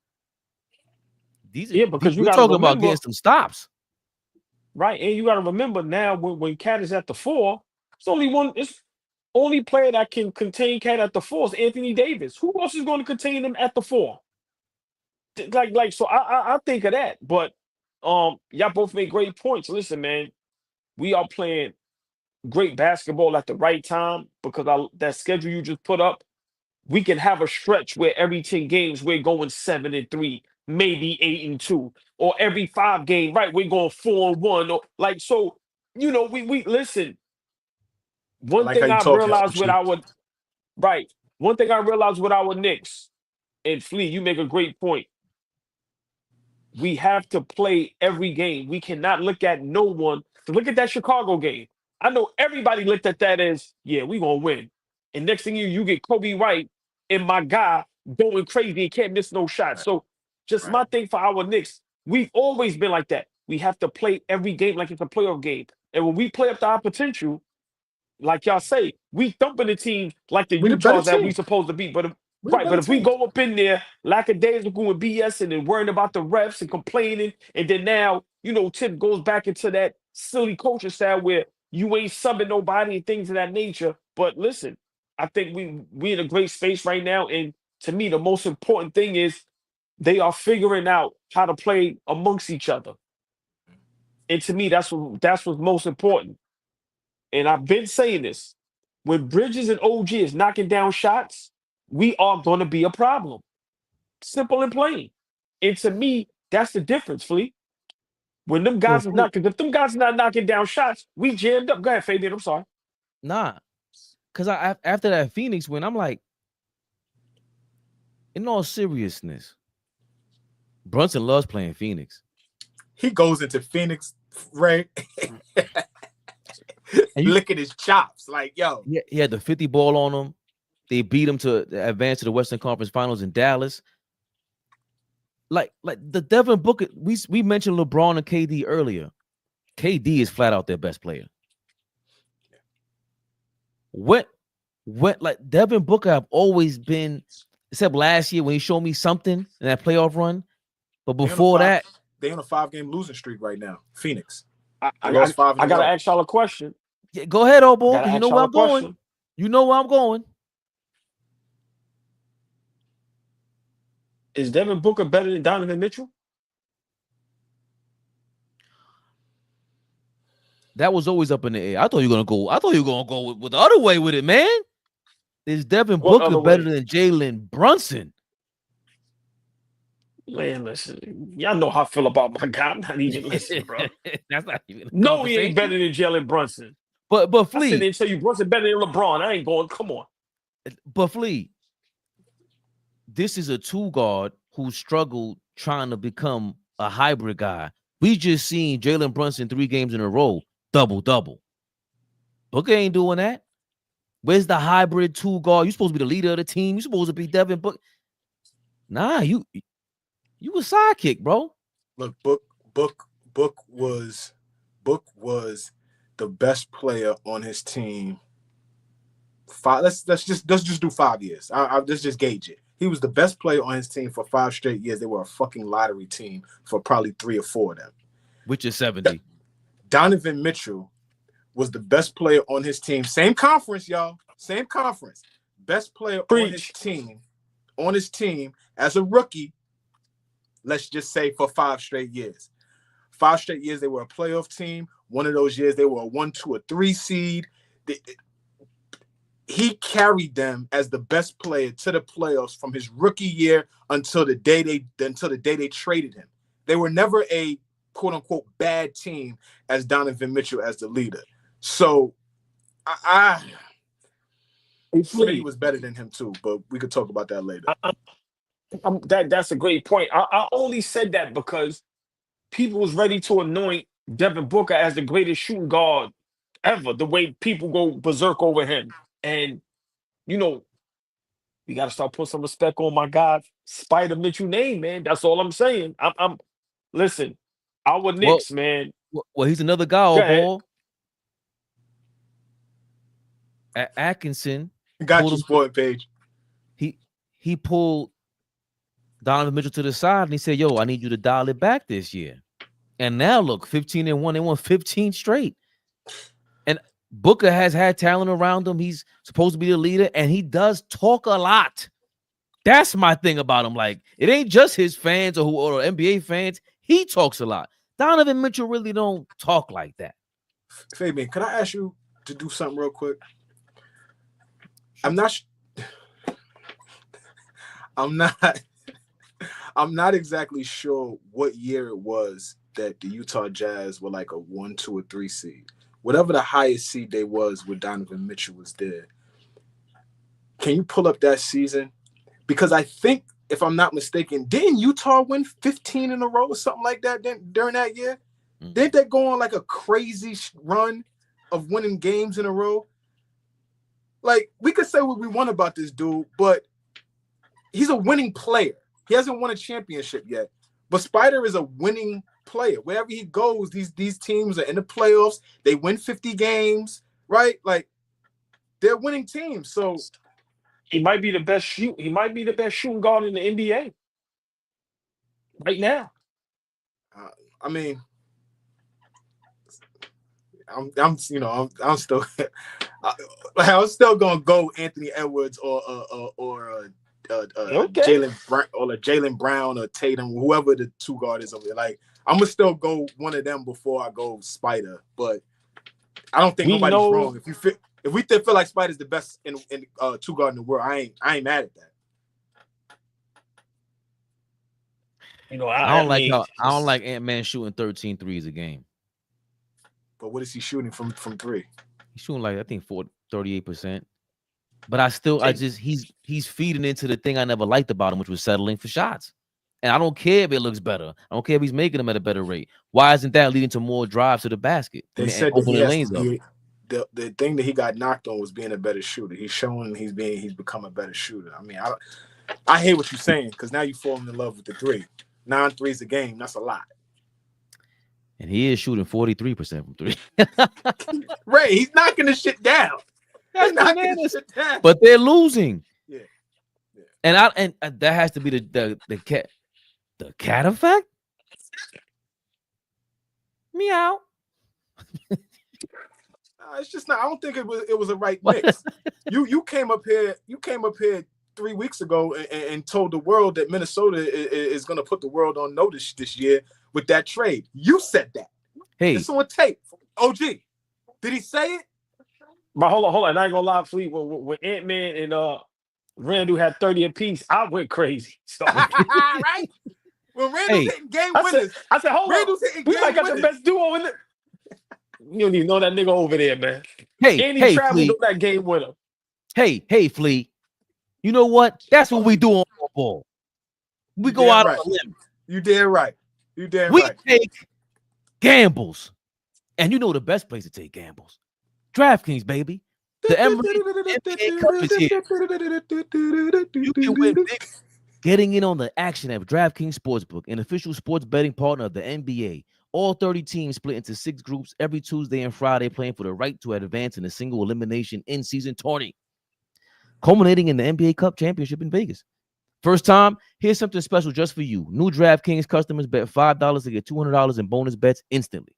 Because we're talking about getting some stops. Right. And you got to remember now when Cat is at the 4, it's only player that can contain Cat at the 4 is Anthony Davis. Who else is going to contain him at the 4? So I think of that. But y'all both made great points. Listen, man, we are playing great basketball at the right time because that schedule you just put up, we can have a stretch where every 10 games we're going 7-3, maybe 8-2, or every 5 game, right? We're going 4-1, or like so. You know, we listen. One like thing I talk, realized with our right. One thing I realized with our Knicks and Flea, you make a great point. We have to play every game. We cannot look at no one. Look at that Chicago game. I know everybody looked at that as, yeah, we gonna win. And next thing you get Kobe White and my guy going crazy and can't miss no shots. So just my thing for our Knicks, we've always been like that. We have to play every game like it's a playoff game. And when we play up to our potential, like y'all say, we thumping the team like the Utahs that we supposed to be. But if we go up in there lackadaisical and BS and worrying about the refs and complaining, and then now, you know, Tip goes back into that silly coaching style where you ain't subbing nobody and things of that nature. But listen, I think we in a great space right now. And to me, the most important thing is they are figuring out how to play amongst each other. And to me, that's what's most important. And I've been saying this. When Bridges and OG is knocking down shots, we are going to be a problem. Simple and plain. And to me, that's the difference, Flea. When them guys are knocking, if them guys are not knocking down shots, we jammed up. Go ahead, Fabian. I'm sorry. Nah, because after that Phoenix win, I'm like, in all seriousness, Brunson loves playing Phoenix. He goes into Phoenix, right? And licking his chops, like, yo. He had the 50 ball on him. They beat him to advance to the Western Conference Finals in Dallas. Like the Devin Booker, we mentioned LeBron and KD earlier. KD is flat out their best player. What like Devin Booker have always been, except last year when he showed me something in that playoff run. But before that, they on a 5-game losing streak right now. Phoenix. I gotta ask y'all a question. Yeah, go ahead, old boy. You know where I'm going. You know where I'm going. Is Devin Booker better than Donovan Mitchell? That was always up in the air. I thought you were gonna go with the other way with it, man. Is Devin Booker better than Jalen Brunson? Man, listen, y'all know how I feel about my guy. I'm not even listening, bro. That's not even no, he ain't better than Jalen Brunson. But Flea, I said they tell you Brunson better than LeBron. I ain't going. Come on. But Flea, this is a 2-guard who struggled trying to become a hybrid guy. We just seen Jalen Brunson 3 games in a row, double-double. Booker ain't doing that. Where's the hybrid 2-guard? You supposed to be the leader of the team. You supposed to be Devin Booker. Nah, you a sidekick, bro. Look, Book was the best player on his team. Let's just do 5 years. Let's just gauge it. He was the best player on his team for 5 straight years. They were a fucking lottery team for probably 3 or 4 of them. Which is 70. Donovan Mitchell was the best player on his team. Same conference, y'all. Same conference. Best player on his team as a rookie. Let's just say for 5 straight years. 5 straight years, they were a playoff team. One of those years, they were a 1, 2, or 3 seed. He carried them as the best player to the playoffs from his rookie year until the day they traded him. They were never a quote unquote bad team as Donovan Mitchell as the leader. So I he was better than him too, but we could talk about that later. That's a great point. I only said that because people was ready to anoint Devin Booker as the greatest shooting guard ever, the way people go berserk over him. And, you know, we got to start putting some respect on my God, Spider Mitchell name, man. That's all I'm saying. Listen, our Knicks, man. Well, he's another guy, old ball. Atkinson. Got your sport page. He pulled Donovan Mitchell to the side and he said, yo, I need you to dial it back this year. And now look, 15-1, they won 15 straight. And Booker has had talent around him. He's supposed to be the leader, and he does talk a lot. That's my thing about him. Like, it ain't just his fans or NBA fans. He talks a lot. Donovan Mitchell really don't talk like that. Fabian, could I ask you to do something real quick? I'm not exactly sure what year it was that the Utah Jazz were like a 1, 2, or 3 seed. Whatever the highest seed they was when Donovan Mitchell was there. Can you pull up that season? Because I think, if I'm not mistaken, didn't Utah win 15 in a row or something like that during that year? Mm-hmm. Didn't they go on like a crazy run of winning games in a row? Like, we could say what we want about this dude, but he's a winning player. He hasn't won a championship yet, but Spider is a winning player. Wherever he goes, these teams are in the playoffs. They win 50 games, right? Like, they're winning teams. So he might be the best shooting guard in the NBA right now. I mean, I'm still I'm still gonna go Anthony Edwards or Jalen Brown or Tatum, whoever the two guard is over there. Like, I'm gonna still go one of them before I go Spider. But I don't think nobody's wrong. If we feel like Spider's the best in two guard in the world, I ain't mad at that. I don't like Ant-Man shooting 13 threes a game. But what is he shooting from three? He's shooting like, I think, 38%. But he's feeding into the thing I never liked about him, which was settling for shots. And I don't care if it looks better. I don't care if he's making them at a better rate. Why isn't that leading to more drives to the basket? They said opening lanes up. The thing that he got knocked on was being a better shooter. He's showing he's become a better shooter. I mean, I hate what you're saying, because now you're falling in love with the 3. 9 threes a game, that's a lot. And he is shooting 43% from 3. Ray, he's knocking the shit down. But they're losing. Yeah. And that has to be the cat effect. Meow. It's just not. I don't think it was a right mix. You came up here 3 weeks ago and told the world that Minnesota is going to put the world on notice this year with that trade. You said that. Hey, it's on tape. OG, did he say it? But hold on. I ain't gonna lie, Fleet. When Ant-Man and Randall had 30 apiece, I went crazy. So. Right? When Randall's hitting game winners, I said, hold Randall's on. We might got the best duo in it. You don't even know that nigga over there, man. Hey, traveled that game winner. Hey, Flea. You know what? That's what we do on ball. We go out on a limb. You damn right. You damn right. We take gambles. And you know the best place to take gambles. DraftKings, baby. The NBA Cup is here. You can win big. Getting in on the action at DraftKings Sportsbook, an official sports betting partner of the NBA. All 30 teams split into 6 groups every Tuesday and Friday, playing for the right to advance in a single elimination in-season tourney, culminating in the NBA Cup championship in Vegas. First time, here's something special just for you. New DraftKings customers bet $5 to get $200 in bonus bets instantly.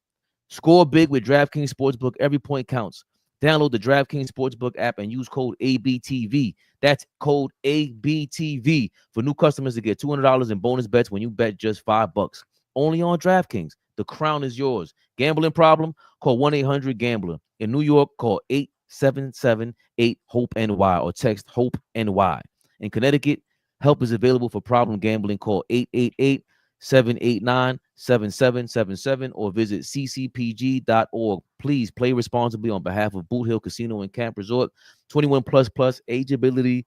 Score big with DraftKings Sportsbook. Every point counts. Download the DraftKings Sportsbook app and use code ABTV. That's code ABTV for new customers to get $200 in bonus bets when you bet just $5. Only on DraftKings. The crown is yours. Gambling problem? Call 1-800-GAMBLER. In New York, call 877-8-HOPE-NY or text HOPE-NY. In Connecticut, help is available for problem gambling. Call 888-789-7777 or visit ccpg.org. Please play responsibly on behalf of Boot Hill Casino and Camp Resort. 21 plus. Age ability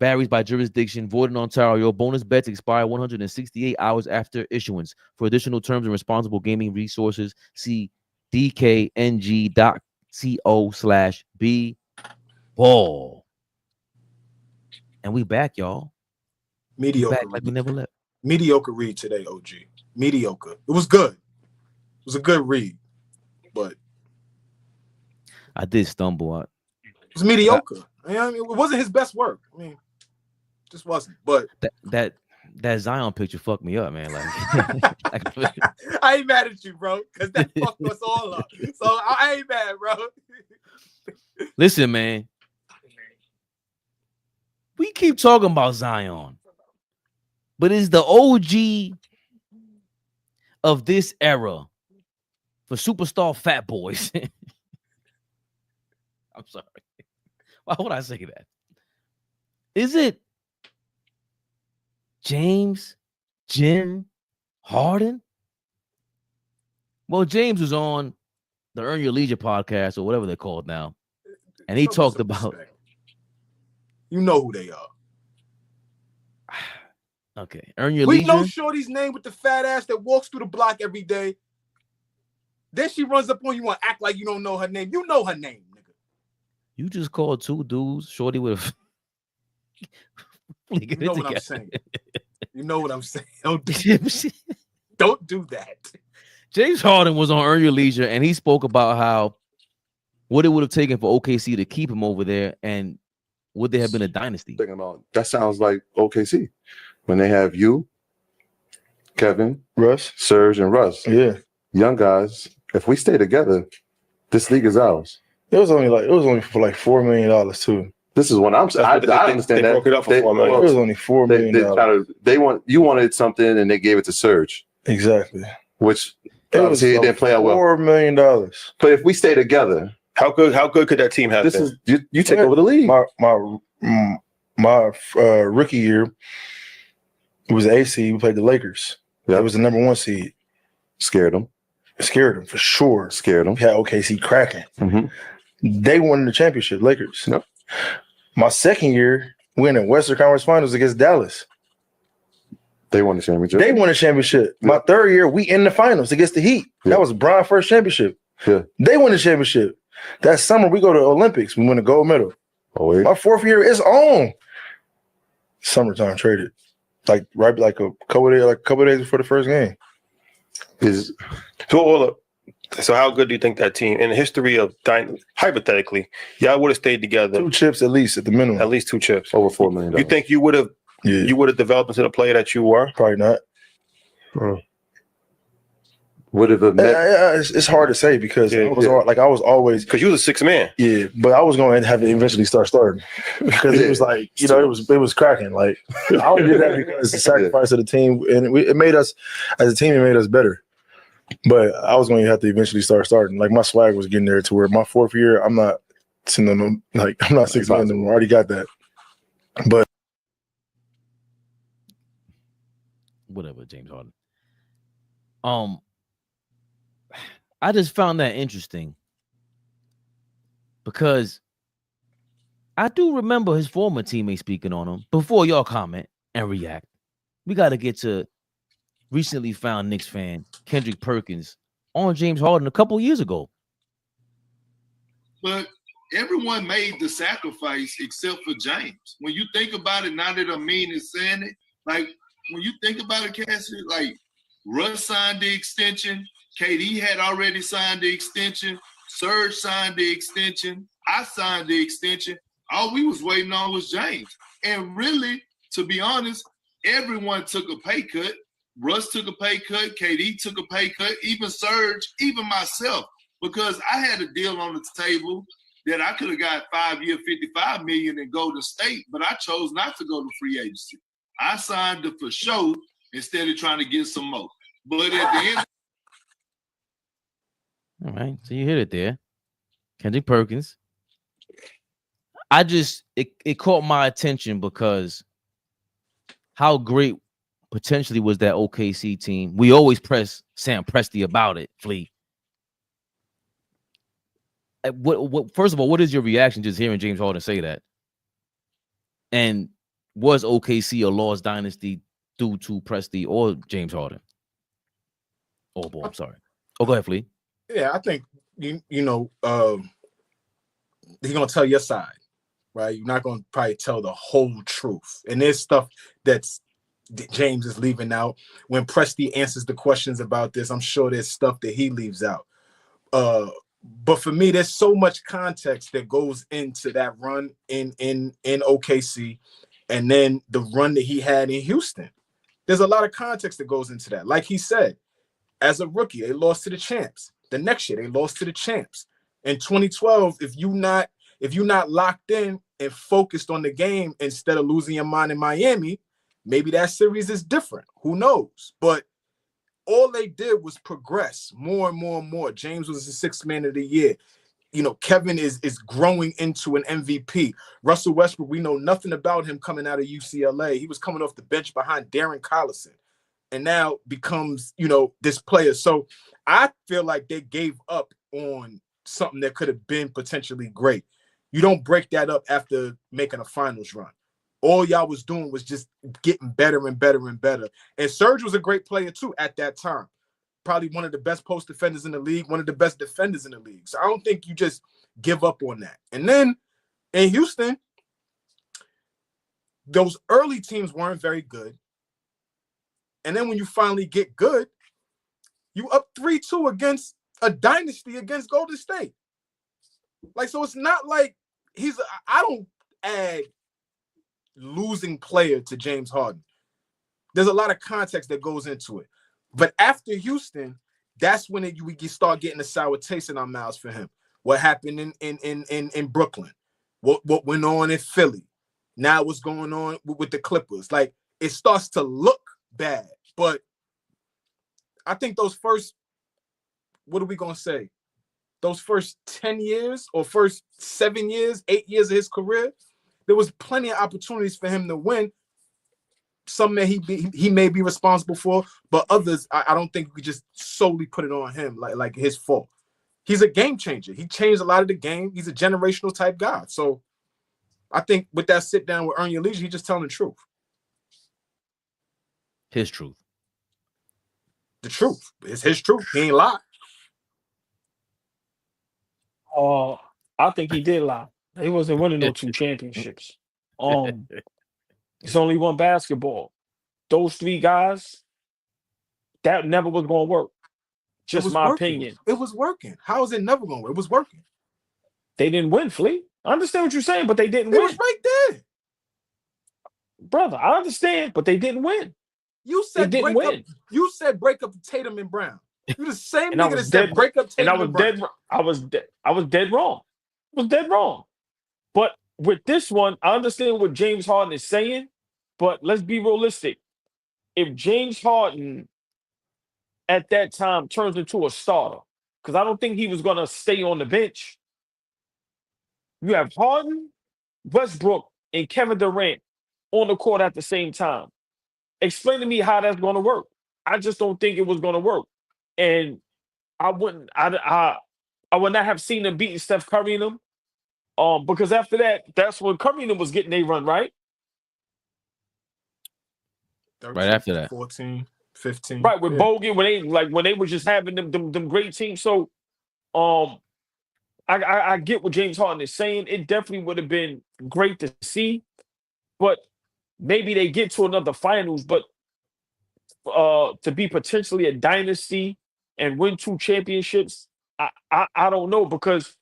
varies by jurisdiction. Void in Ontario. Bonus bets expire 168 hours after issuance. For additional terms and responsible gaming resources, see dkng.co/bball. And we back, y'all. Mediocre. Back like we never left. Mediocre read today, OG. Mediocre. It was good. It was a good read, but I did stumble out. It was mediocre. I mean, it wasn't his best work. I mean, just wasn't. But that Zion picture fucked me up, man. Like, I ain't mad at you, bro, because that fucked us all up. So I ain't mad, bro. Listen, man. We keep talking about Zion, but is the OG of this era for superstar fat boys. I'm sorry. Why would I say that? Is it Jim Harden? Well, James was on the Earn Your Leisure podcast or whatever they're called now. And he talked about. You know who they are. Okay. Earn Your Leisure. We know Shorty's name with the fat ass that walks through the block every day. Then she runs up on you and act like you don't know her name. You know her name, nigga. You just called two dudes, Shorty with a. You know what I'm saying. You know what I'm saying. Don't do that. James Harden was on Earn Your Leisure, and he spoke about how what it would have taken for OKC to keep him over there, and would there have been a dynasty? That sounds like OKC when they have you, Kevin, Russ, Serge, and Russ. Yeah, young guys. If we stay together, this league is ours. It was only for like $4 million too. This is what I'm saying. I understand they broke it up for $4 million. It was only $4 million. You wanted something, and they gave it to Serge. Exactly. Which obviously it didn't play out well. $4 million. But if we stay together, how good could that team have been? Is you take over the league. My rookie year, it was the AC. We played the Lakers. That was the #1 seed. Scared them for sure. Scared them. We had OKC cracking. Mm-hmm. They won the championship. Lakers. Yep. My second year, we went in Western Conference Finals against Dallas. They won the championship. My third year, we in the finals against the Heat. That was Brian's first championship. Yeah. They won the championship. That summer, we go to Olympics. We win a gold medal. Oh, wait. My fourth year is on. Summertime traded. A couple of days before the first game. So how good do you think that team, in the history of hypothetically, y'all would have stayed together? 2 chips at least, at the minimum. At least 2 chips. Over $4 million. You think you would have developed into the player that you were? Probably not. Would have it's hard to say because I was always, because you was a 6th man. Yeah, but I was going to have to eventually start starting because it was like, it was cracking. Like I only did that because the sacrifice of the team, and it made us as a team. It made us better. But I was going to have to eventually start starting. Like my swag was getting there to where my fourth year, I'm not 6 man anymore. I already got that. But whatever, James Harden. I just found that interesting because I do remember his former teammates speaking on him. Before y'all comment and react, we got to get to recently found Knicks fan Kendrick Perkins on James Harden a couple years ago. But everyone made the sacrifice except for James. When you think about it, now that Amin is saying it, like when you think about it, Cassie, like Russ signed the extension, KD had already signed the extension, Serge signed the extension, I signed the extension. All we was waiting on was James. And really, to be honest, everyone took a pay cut. Russ took a pay cut, KD took a pay cut, even Serge, even myself, because I had a deal on the table that I could have got 5-year, $55 million in Golden State, but I chose not to go to free agency. I signed it for show instead of trying to get some more. But at the end, all right, so you hit it there, Kendrick Perkins. It caught my attention because how great potentially was that OKC team. We always press Sam Presti about it, Flea. First of all, what is your reaction just hearing James Harden say that? And was OKC a lost dynasty due to Presti or James Harden? Oh, boy, I'm sorry. Oh, go ahead, Flea. Yeah, I think, he's going to tell your side, right? You're not going to probably tell the whole truth. And there's stuff that James is leaving out. When Presti answers the questions about this, I'm sure there's stuff that he leaves out. But for me, there's so much context that goes into that run in OKC and then the run that he had in Houston. There's a lot of context that goes into that. Like he said, as a rookie, they lost to the champs. The next year, they lost to the champs. In 2012, if you're not locked in and focused on the game instead of losing your mind in Miami, maybe that series is different. Who knows? But all they did was progress more and more and more. James was the 6th man of the year. You know, Kevin is growing into an MVP. Russell Westbrook, we know nothing about him coming out of UCLA. He was coming off the bench behind Darren Collison and now becomes, you know, this player. So I feel like they gave up on something that could have been potentially great. You don't break that up after making a finals run. All y'all was doing was just getting better and better and better. And Serge was a great player too at that time. Probably one of the best post defenders in the league, one of the best defenders in the league. So I don't think you just give up on that. And then in Houston, those early teams weren't very good. And then when you finally get good, you up 3-2 against a dynasty against Golden State. Like, so it's not like I don't add losing player to James Harden. There's a lot of context that goes into it. But after Houston, that's when we start getting a sour taste in our mouths for him. What happened in Brooklyn? What went on in Philly? Now what's going on with the Clippers? Like, it starts to look bad. But I think those first, what are we going to say? Those first 10 years or first 7 years, 8 years of his career, there was plenty of opportunities for him to win. Some he may be responsible for, but others I don't think we just solely put it on him like his fault. He's a game changer. He changed a lot of the game. He's a generational type guy. So I think with that sit down with Earn Your Leisure, he's just telling the truth. His truth. The truth. It's his truth. He ain't lied. I think he did lie. He wasn't winning no 2 championships. It's only one basketball. Those 3 guys, that never was going to work. Just my opinion. It was working. How is it never going to work? It was working. They didn't win, Flea. I understand what you're saying, but they didn't win. It was right there. Brother, I understand, but they didn't win. You said break up. You said break up Tatum and Brown. You the same nigga that said break up Tatum and Brown. I was dead wrong. I was dead wrong. But with this one, I understand what James Harden is saying, but let's be realistic. If James Harden at that time turns into a starter, because I don't think he was going to stay on the bench, you have Harden, Westbrook, and Kevin Durant on the court at the same time. Explain to me how that's going to work. I just don't think it was going to work. And I would not have seen them beating Steph Curry and them. Because after that, that's when Curry and them was getting their run, right? 13, right after that. 14, 15. Right, with Bogut, when they were just having them great teams. So I get what James Harden is saying. It definitely would have been great to see. But maybe they get to another finals, but to be potentially a dynasty and win 2 championships, I don't know, because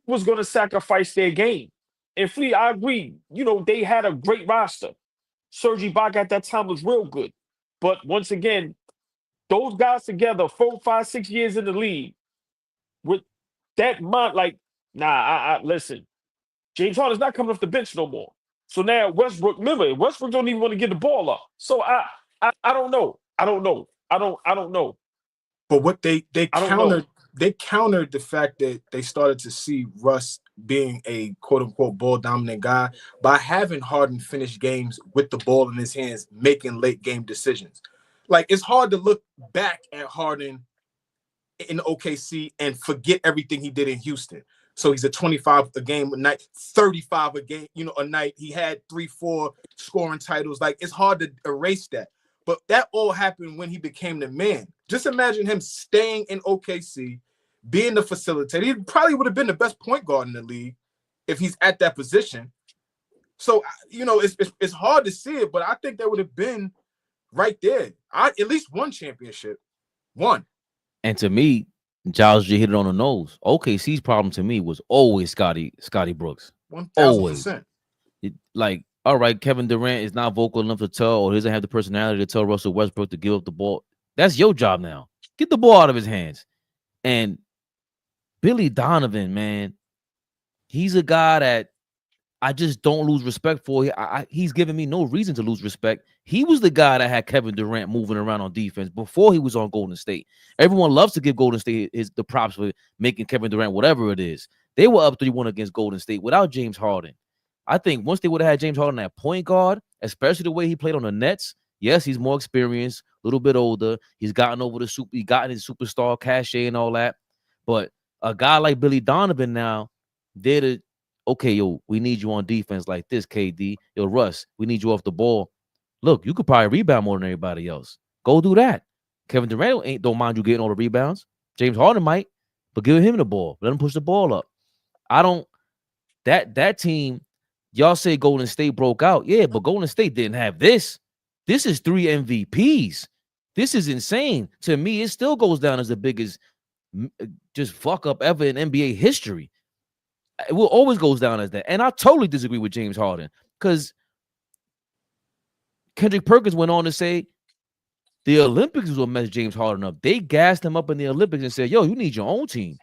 who was going to sacrifice their game? And Flea, I agree. You know, they had a great roster. Serge Ibaka at that time was real good. But once again, those guys together, 4, 5, 6 years in the league, with that mind, like, listen, James Harden's not coming off the bench no more. So now Westbrook don't even want to get the ball up. So I don't know. I don't know. But what they countered the fact that they started to see Russ being a quote unquote ball dominant guy by having Harden finish games with the ball in his hands, making late game decisions. Like, it's hard to look back at Harden in OKC and forget everything he did in Houston. So he's a 25 a game a night, 35 a game, a night. He had 3-4 scoring titles. Like, it's hard to erase that. But that all happened when he became the man. Just imagine him staying in OKC, being the facilitator. He probably would have been the best point guard in the league if he's at that position. So, it's hard to see it, but I think that would have been right there. At least one championship. One. And to me, Giles, you hit it on the nose. OKC's problem to me was always Scotty Brooks. 1,000%. Like, all right, Kevin Durant is not vocal enough to tell, or doesn't have the personality to tell Russell Westbrook to give up the ball. That's your job now. Get the ball out of his hands. And Billy Donovan, man, he's a guy that I just don't lose respect for it. He's giving me no reason to lose respect. He was the guy that had Kevin Durant moving around on defense before he was on Golden State. Everyone loves to give Golden State the props for making Kevin Durant whatever it is. They were up 3-1 against Golden State without James Harden. I think once they would have had James Harden at point guard, especially the way he played on the Nets, yes, he's more experienced, a little bit older. He's gotten over he gotten his superstar cachet and all that. But a guy like Billy Donovan now, they're the okay, yo, we need you on defense like this, KD. Yo, Russ, we need you off the ball. Look, you could probably rebound more than everybody else. Go do that. Kevin Durant don't mind you getting all the rebounds. James Harden might, but give him the ball. Let him push the ball up. That team, y'all say Golden State broke out. Yeah, but Golden State didn't have this. This is 3 MVPs. This is insane. To me, it still goes down as the biggest just fuck up ever in NBA history. It will always goes down as that. And I totally disagree with James Harden because Kendrick Perkins went on to say the Olympics was what messed James Harden up. They gassed him up in the Olympics and said, yo, you need your own team.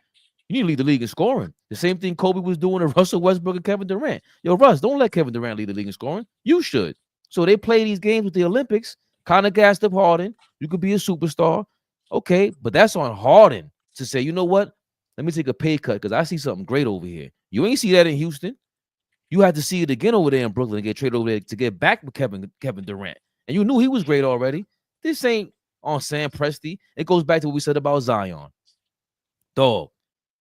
You need to lead the league in scoring. The same thing Kobe was doing to Russell Westbrook and Kevin Durant. Yo, Russ, don't let Kevin Durant lead the league in scoring. You should. So they play these games with the Olympics, kind of gassed up Harden. You could be a superstar. Okay, but that's on Harden to say, you know what? Let me take a pay cut because I see something great over here. You ain't see that in Houston. You had to see it again over there in Brooklyn and get traded over there to get back with Kevin Durant. And you knew he was great already. This ain't on Sam Presti. It goes back to what we said about Zion. Dog,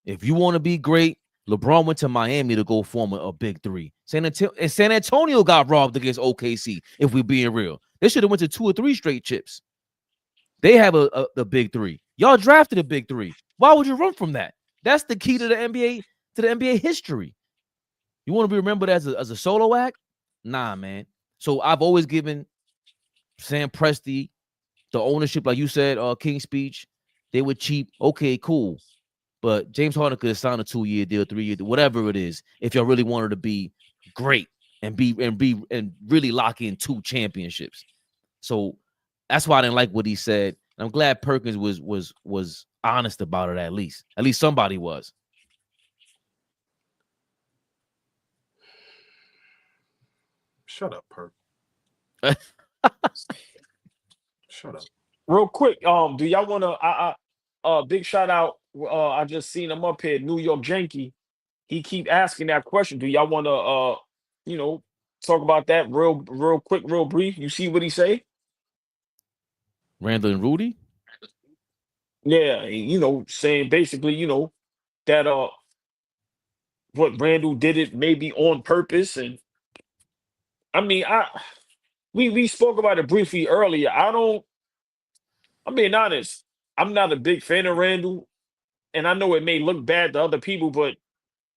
if you want to be great, LeBron went to Miami to go form a big three. San Antonio got robbed against OKC, if we're being real. They should have went to 2 or 3 straight chips. They have a big three. Y'all drafted a big three. Why would you run from that? That's the key to the NBA history. You want to be remembered as a solo act? Nah, man. So I've always given Sam Presti the ownership, like you said, King's Speech. They were cheap. Okay, cool. But James Harden could have signed a 2-year deal, 3-year deal, whatever it is, if y'all really wanted to be great and really lock in 2 championships. So that's why I didn't like what he said. And I'm glad Perkins was honest about it at least. At least somebody was. Shut up, Perk. Shut up. Real quick, do y'all want to big shout out? I just seen him up here, New York Janky. He keep asking that question. Do y'all want to talk about that real quick, real brief? You see what he say? Randall and Rudy? Yeah, saying basically, that what Randall did it maybe on purpose. And I mean, we spoke about it briefly earlier. I'm being honest, I'm not a big fan of Randall, and I know it may look bad to other people, but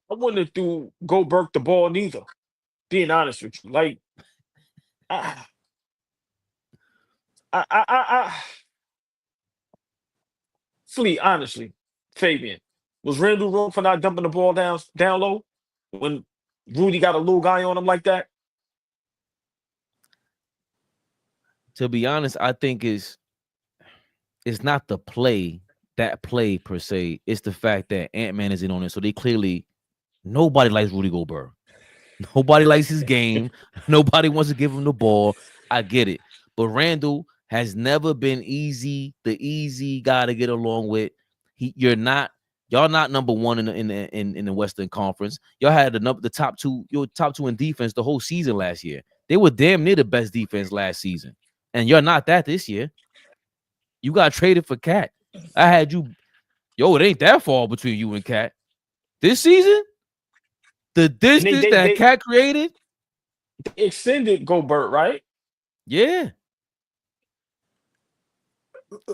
I wouldn't have threw Goldberg the ball neither. Being honest with you, like, Fleet, honestly, Fabian, was Randall wrong for not dumping the ball down low when Rudy got a little guy on him like that? To be honest, I think it's not the play per se. It's the fact that Ant-Man isn't on it. So nobody likes Rudy Gobert. Nobody likes his game. Nobody wants to give him the ball. I get it. But Randall has never been the easy guy to get along with. Y'all not number 1 in the Western Conference. Y'all had the top 2, your top 2 in defense the whole season last year. They were damn near the best defense last season. And you're not that this year. You got traded for Cat. I had you. Yo, it ain't that far between you and Cat. This season, the distance that Cat created. They extended Gobert, right? Yeah.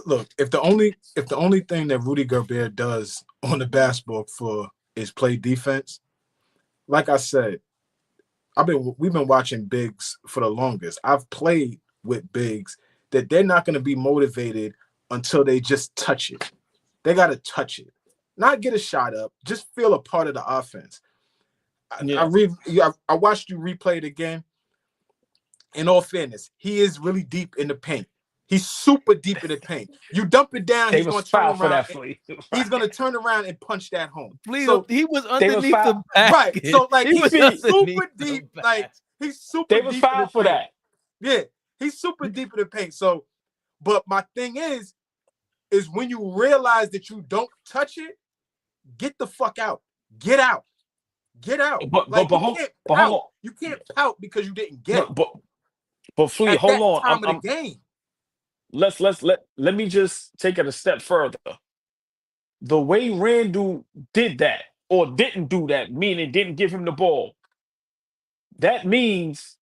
Look, if the only thing that Rudy Gobert does on the basketball floor is play defense, like I said, we've been watching bigs for the longest. I've played with bigs that they're not going to be motivated until they just touch it. They got to touch it, not get a shot up, just feel a part of the offense. Yeah. I watched you replay it again. In all fairness, he is really deep in the paint. He's super deep in the paint. You dump it down, They he's going was to turn foul for around. that, Flea. He's going to turn around and punch that home. Please, So he was They was underneath the foul. basket. right. So like He was he's super underneath deep. the Like basket. he's super They was deep in the foul for paint. that. Yeah, he's super deep in the paint. So, but my thing is when you realize that you don't touch it, get the fuck out. Get out. Get out. But Like you hold can't on. pout. You can't pout because you didn't get it. But Flea, At hold that on. time of the game. Let me just take it a step further. The way Randall did that or didn't do that, meaning didn't give him the ball, that means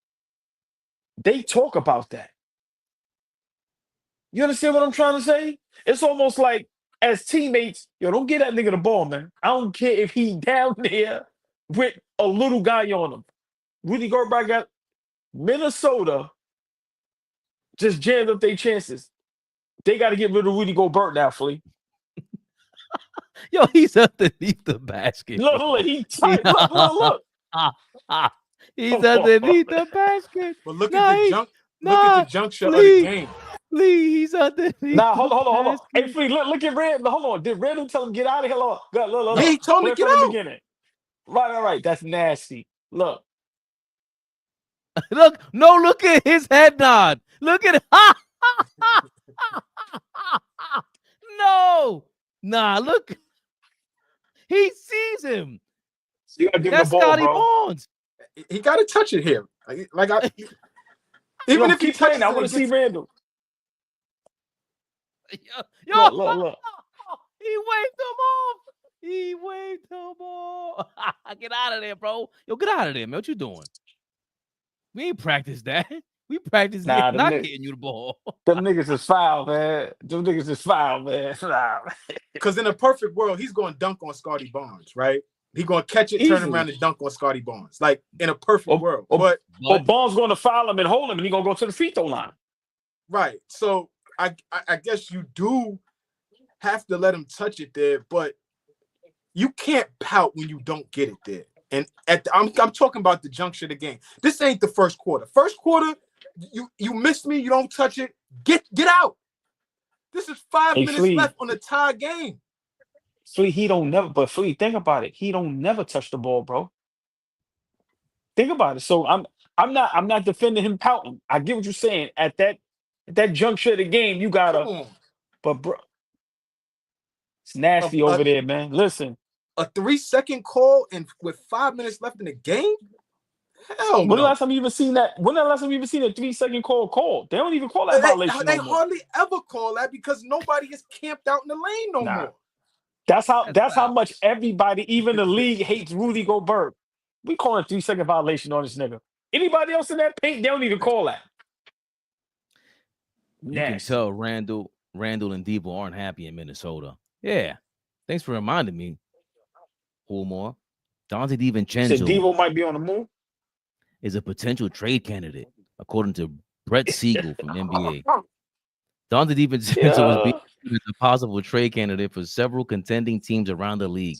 they talk about that. You understand what I'm trying to say? It's almost like as teammates, yo, don't get that nigga the ball, man. I don't care if he down there with a little guy on him. Rudy Gobert got Minnesota just jammed up their chances. They got to get rid of Rudy Gobert now, Flea. Yo, he's underneath the basket. Look, he tight. Look. He's underneath the basket. But look at the juncture of the game. He's underneath. Nah, hold on. Hey, Flea, look at Randall. Hold on. Did Randall tell him get out of here? Look. Yeah, he told him to get out. Beginning. Right. That's nasty. Look. Look at his head nod. Look at it. No. Nah, look. He sees him. You gotta give That's him the ball, Scotty Barnes. He got to touch it here. Even if he touches touches it, I want to see Randall. Yo, look. He waved him off. Get out of there, bro. Yo, get out of there, man. What you doing? We ain't practiced that. We practiced not getting you the ball. Them niggas is foul, man. Nah. Because in a perfect world, he's going to dunk on Scotty Barnes, right? He's going to catch it, turn around, and dunk on Scotty Barnes. Like, in a perfect world. But Barnes going to foul him and hold him, and he's going to go to the free throw line. Right. So, I guess you do have to let him touch it there, but you can't pout when you don't get it there. And I'm talking about the juncture of the game. This ain't the first quarter. First quarter, you missed me, you don't touch it. Get out. This is 5 minutes left on the tie game. Flea, Flea, think about it. He don't never touch the ball, bro. Think about it. So I'm not defending him pouting. I get what you're saying. At that juncture of the game, you gotta. But bro, it's nasty over there, man. Listen, a 3-second call and with 5 minutes left in the game. Hell no. When the last time you even seen that? When the last time you even seen a 3-second call called? They don't even call that violation. They hardly ever call that because nobody is camped out in the lane no more. That's how much everybody, even the league, hates Rudy Gobert. We calling a 3-second violation on this nigga. Anybody else in that paint, they don't even call that. You can tell Randall and Debo aren't happy in Minnesota. Yeah. Thanks for reminding me. More. Dante DiVincenzo. So Debo might be on the move. Is a potential trade candidate, according to Brett Siegel from NBA. Dante DiVincenzo is being viewed as a possible trade candidate for several contending teams around the league.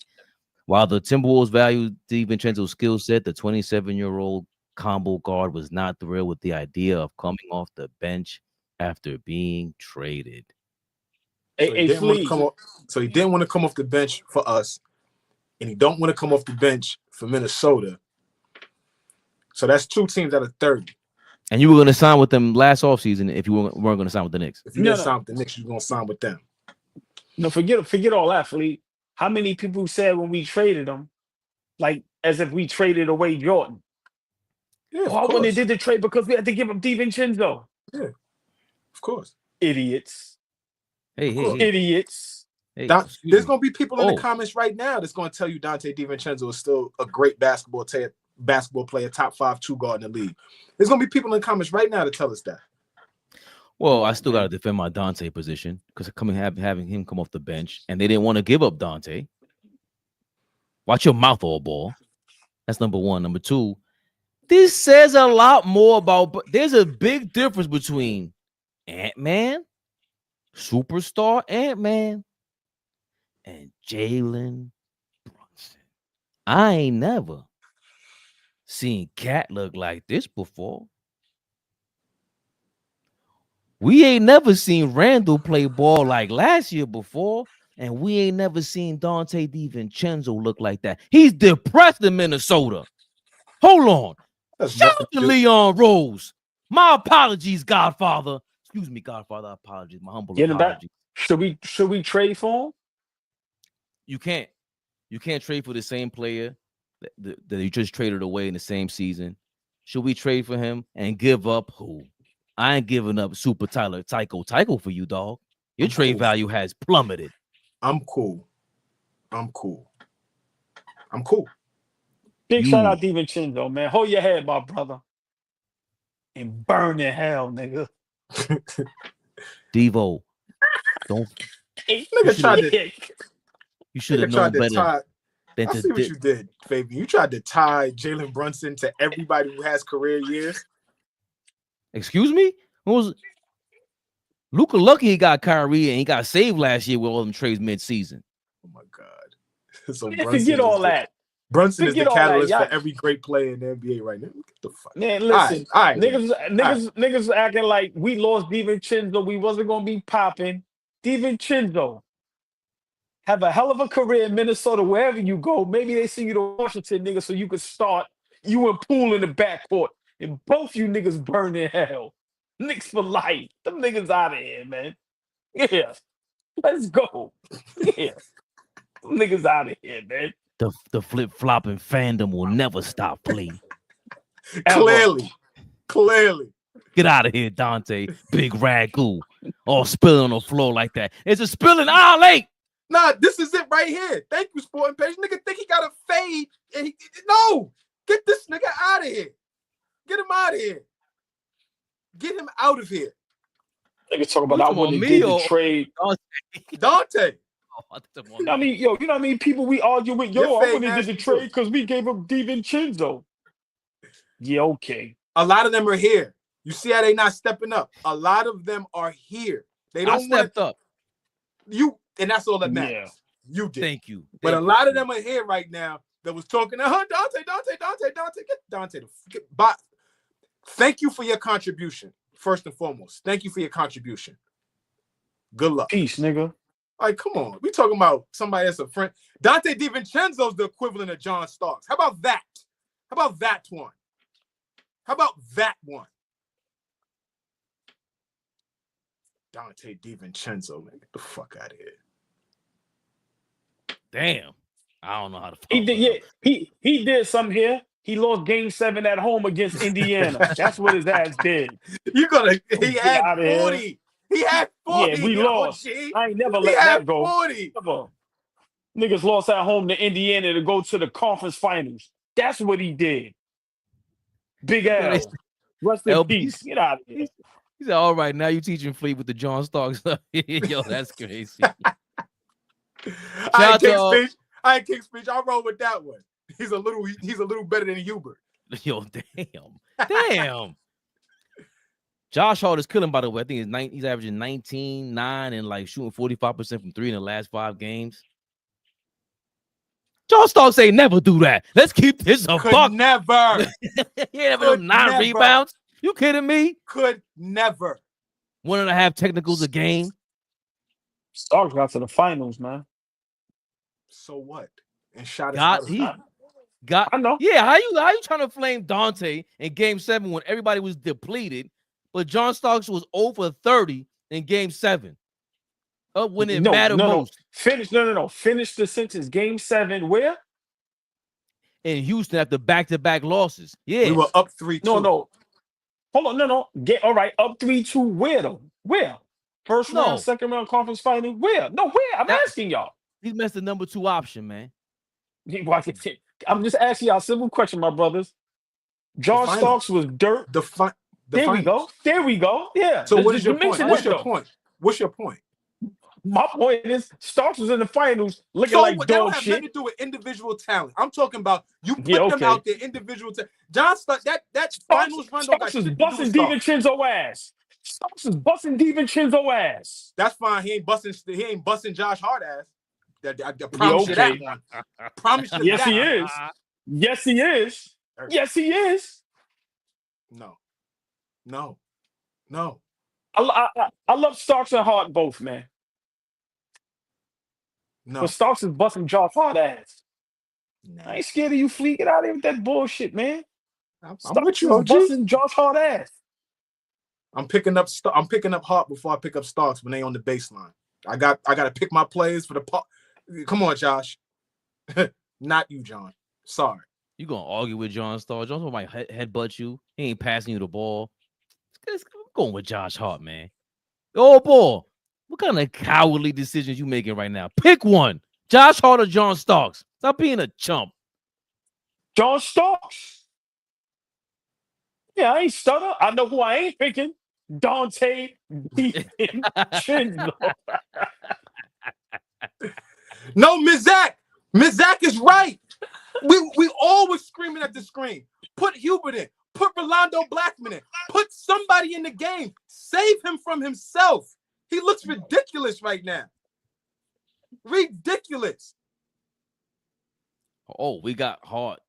While the Timberwolves value DiVincenzo's skill set, the 27-year-old combo guard was not thrilled with the idea of coming off the bench after being traded. So he didn't want to come off the bench for us, and he don't want to come off the bench for Minnesota. So that's 2 teams out of 30. And you were going to sign with them last offseason if you weren't going to sign with the Knicks. If you didn't sign with the Knicks, you're going to sign with them. No, forget all that, Flea. How many people said when we traded him, like as if we traded away Jordan? Yeah, when they did the trade because we had to give him DiVincenzo. Yeah, of course. Idiots. Hey. Idiots. Hey, there's going to be people in the comments right now that's going to tell you Dante DiVincenzo is still a great basketball player, top 5 2 guard in the league. There's going to be people in the comments right now to tell us that. Well, I still got to defend my Dante position because having him come off the bench, and they didn't want to give up Dante. Watch your mouth, AllBall. That's number one. Number two, this says a lot more about. There's a big difference between Ant-Man, superstar Ant-Man, and Jalen Brunson. I ain't never seen Cat look like this before. We ain't never seen Randall play ball like last year before, and we ain't never seen Dante DiVincenzo look like that. He's depressed in Minnesota. Hold on. Shout out to Leon Rose. My apologies, Godfather. Excuse me, Godfather. Apologies. My humble apologies. Should we trade for him? You can't. You can't trade for the same player that you just traded away in the same season. Should we trade for him and give up who? I ain't giving up Super Tycho for you, dog. Your trade value has plummeted. I'm cool. Big shout out DiVincenzo, man. Hold your head, my brother. And burn in hell, nigga. Devo, don't. Nigga tried to. You should have known better. I see what you did, Fabian. You tried to tie Jalen Brunson to everybody who has career years. Excuse me? What was Luka lucky he got Kyrie and he got saved last year with all them trades mid-season. Oh my God. So forget all that. Brunson is the catalyst for every great player in the NBA right now. Get the fuck. Man, listen, all right, niggas acting like we lost DiVincenzo. We wasn't gonna be popping. DiVincenzo have a hell of a career in Minnesota, wherever you go. Maybe they send you to Washington, nigga, so you could start. You and Poole in the backcourt. And both you niggas burn in hell. Knicks for life. Them niggas out of here, man. Yeah. Let's go. Yeah. Them niggas out of here, man. The flip-flopping fandom will never stop playing. Clearly. Get out of here, Dante. Big ragu. All spilling on the floor like that. It's a spilling alley. Nah, this is it right here. Thank you, Sporting Page. Nigga think he got a fade. And no. Get this nigga out of here. Get him out of here. Get him out of here. Nigga talking about I wouldn't did the trade. Dante. I mean, yo, you know what I mean? People we argue with, yo, I wouldn't did the trade because we gave up DiVincenzo. Yeah, okay. A lot of them are here. You see how they not stepping up? A lot of them are here. They don't step up. And that's all that matters. Yeah. You did. Thank you. But a lot of them are here right now that was talking, Dante. Get Dante to but thank you for your contribution. First and foremost, thank you for your contribution. Good luck. Peace, nigga. Like, come on. We talking about somebody that's a friend. Dante DiVincenzo's the equivalent of John Starks. How about that? How about that one? Dante DiVincenzo, man. Get the fuck out of here. Damn. I don't know how to. He did. Yeah, he did something here. He lost Game 7 at home against Indiana. That's what his ass did. He had 40. He had 40. Yeah, we lost. I ain't never let that go. 40. Come on. Niggas lost at home to Indiana to go to the conference finals. That's what he did. Big L. Rest in peace. Get out of here. He said, all right, now you teaching Fleet with the John Starks. Yo, that's crazy. I ain't King Speech. I'll roll with that one. He's a little better than Hubert. Yo, damn. Josh Hart is killing, by the way. I think he's averaging 19, 9, and like shooting 45% from 3 in the last 5 games. John Starks ain't never do that. Let's keep this a buck. Never. He ain't never 9 rebounds. You kidding me? Could never. 1.5 technicals a game. Starks got to the finals, man. So what? And shot I know. Yeah, how you trying to flame Dante in Game 7 when everybody was depleted, but John Starks was over 30 in Game 7? When it mattered most. Finish the sentence. Game 7, where? In Houston after back-to-back losses. Yeah. We were up 3-2. No. Hold on, no. All right, up 3-2. Where though? Where? First round, second round conference final. Where? No, where? I'm asking y'all. He missed the number 2 option, man. I'm just asking y'all a simple question, my brothers. John Starks was dirt. There we go. Yeah. So what is your point? What's your point? My point is Starks was in the finals looking like dog shit. That don't have nothing to do with individual talent. I'm talking about you put them out there individual talent. John Starks, that finals run don't got shit to do with DiVincenzo ass. Starks is busting DiVincenzo ass. That's fine. He ain't busting Josh Hart ass. I promise you that one. Promise you yes, that. He is. Yes, he is. Yes, he is. No. I love Starks and Hart both, man. No. But Starks is busting Josh Hart ass. Nah. I ain't scared of you, Flea. Get out of here with that bullshit, man. I'm Starks with you, is OG. busting Josh Hart ass. I'm picking up Hart before I pick up Starks when they on the baseline. I got to pick my plays for the part. Come on, Josh. Not you, John. Sorry. You gonna argue with John Starks? John might headbutt you. He ain't passing you the ball. I'm going with Josh Hart, man. Oh boy, what kind of cowardly decisions you making right now? Pick one. Josh Hart or John Starks? Stop being a chump. John Starks. Yeah, I ain't stutter. I know who I ain't picking. Dante DiVincenzo. No, Mizak. Mizak is right. We always screaming at the screen. Put Hubert in. Put Rolando Blackman in. Put somebody in the game. Save him from himself. He looks ridiculous right now. Ridiculous. Oh, we got Hart.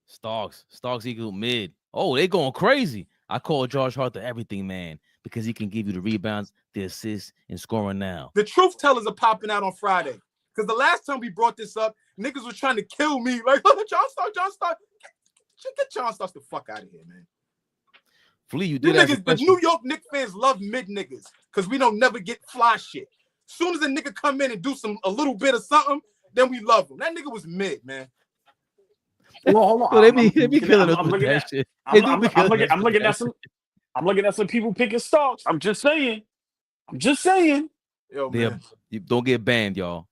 Starks equal mid. Oh, they going crazy. I call Josh Hart the everything man because he can give you the rebounds, the assists, and scoring now. The truth tellers are popping out on Friday. Because the last time we brought this up, niggas was trying to kill me. Like, oh, John Starks. Get John Starks the fuck out of here, man. Flea, you did niggas, the New York Knicks fans love mid niggas because we don't never get fly shit. As soon as a nigga come in and do a little bit of something, then we love him. That nigga was mid, man. Well, hold on. So they be killing us with that shit. I'm looking at some people picking Starks. I'm just saying. Yo, man. You don't get banned, y'all.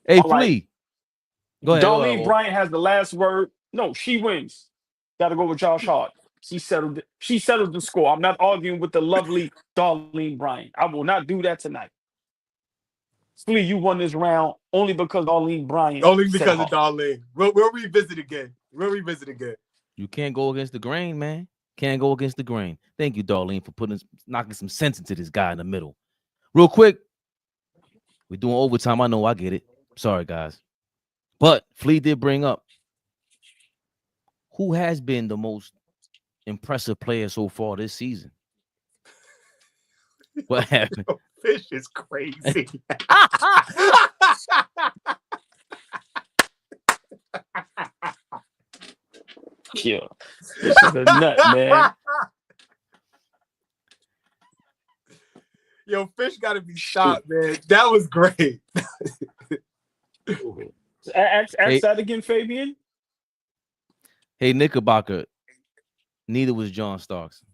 Hey, Flea. Right. Go ahead. Darlene Bryant has the last word. No, she wins. Got to go with Josh Hart. She settled the score. I'm not arguing with the lovely Darlene Bryant. I will not do that tonight. Flea, you won this round only because Darlene Bryant. Only because of Darlene. We'll revisit again. You can't go against the grain, man. Can't go against the grain. Thank you, Darlene, for knocking some sense into this guy in the middle. Real quick, we're doing overtime. I know, I get it. Sorry, guys. But Flea did bring up who has been the most impressive player so far this season. What happened? Yo, Fish is crazy. Yeah, this is a nut, man. Yo, Fish got to be shot, man. That was great. Ask that again, Fabian. Hey, Knickerbocker. Neither was John Starks.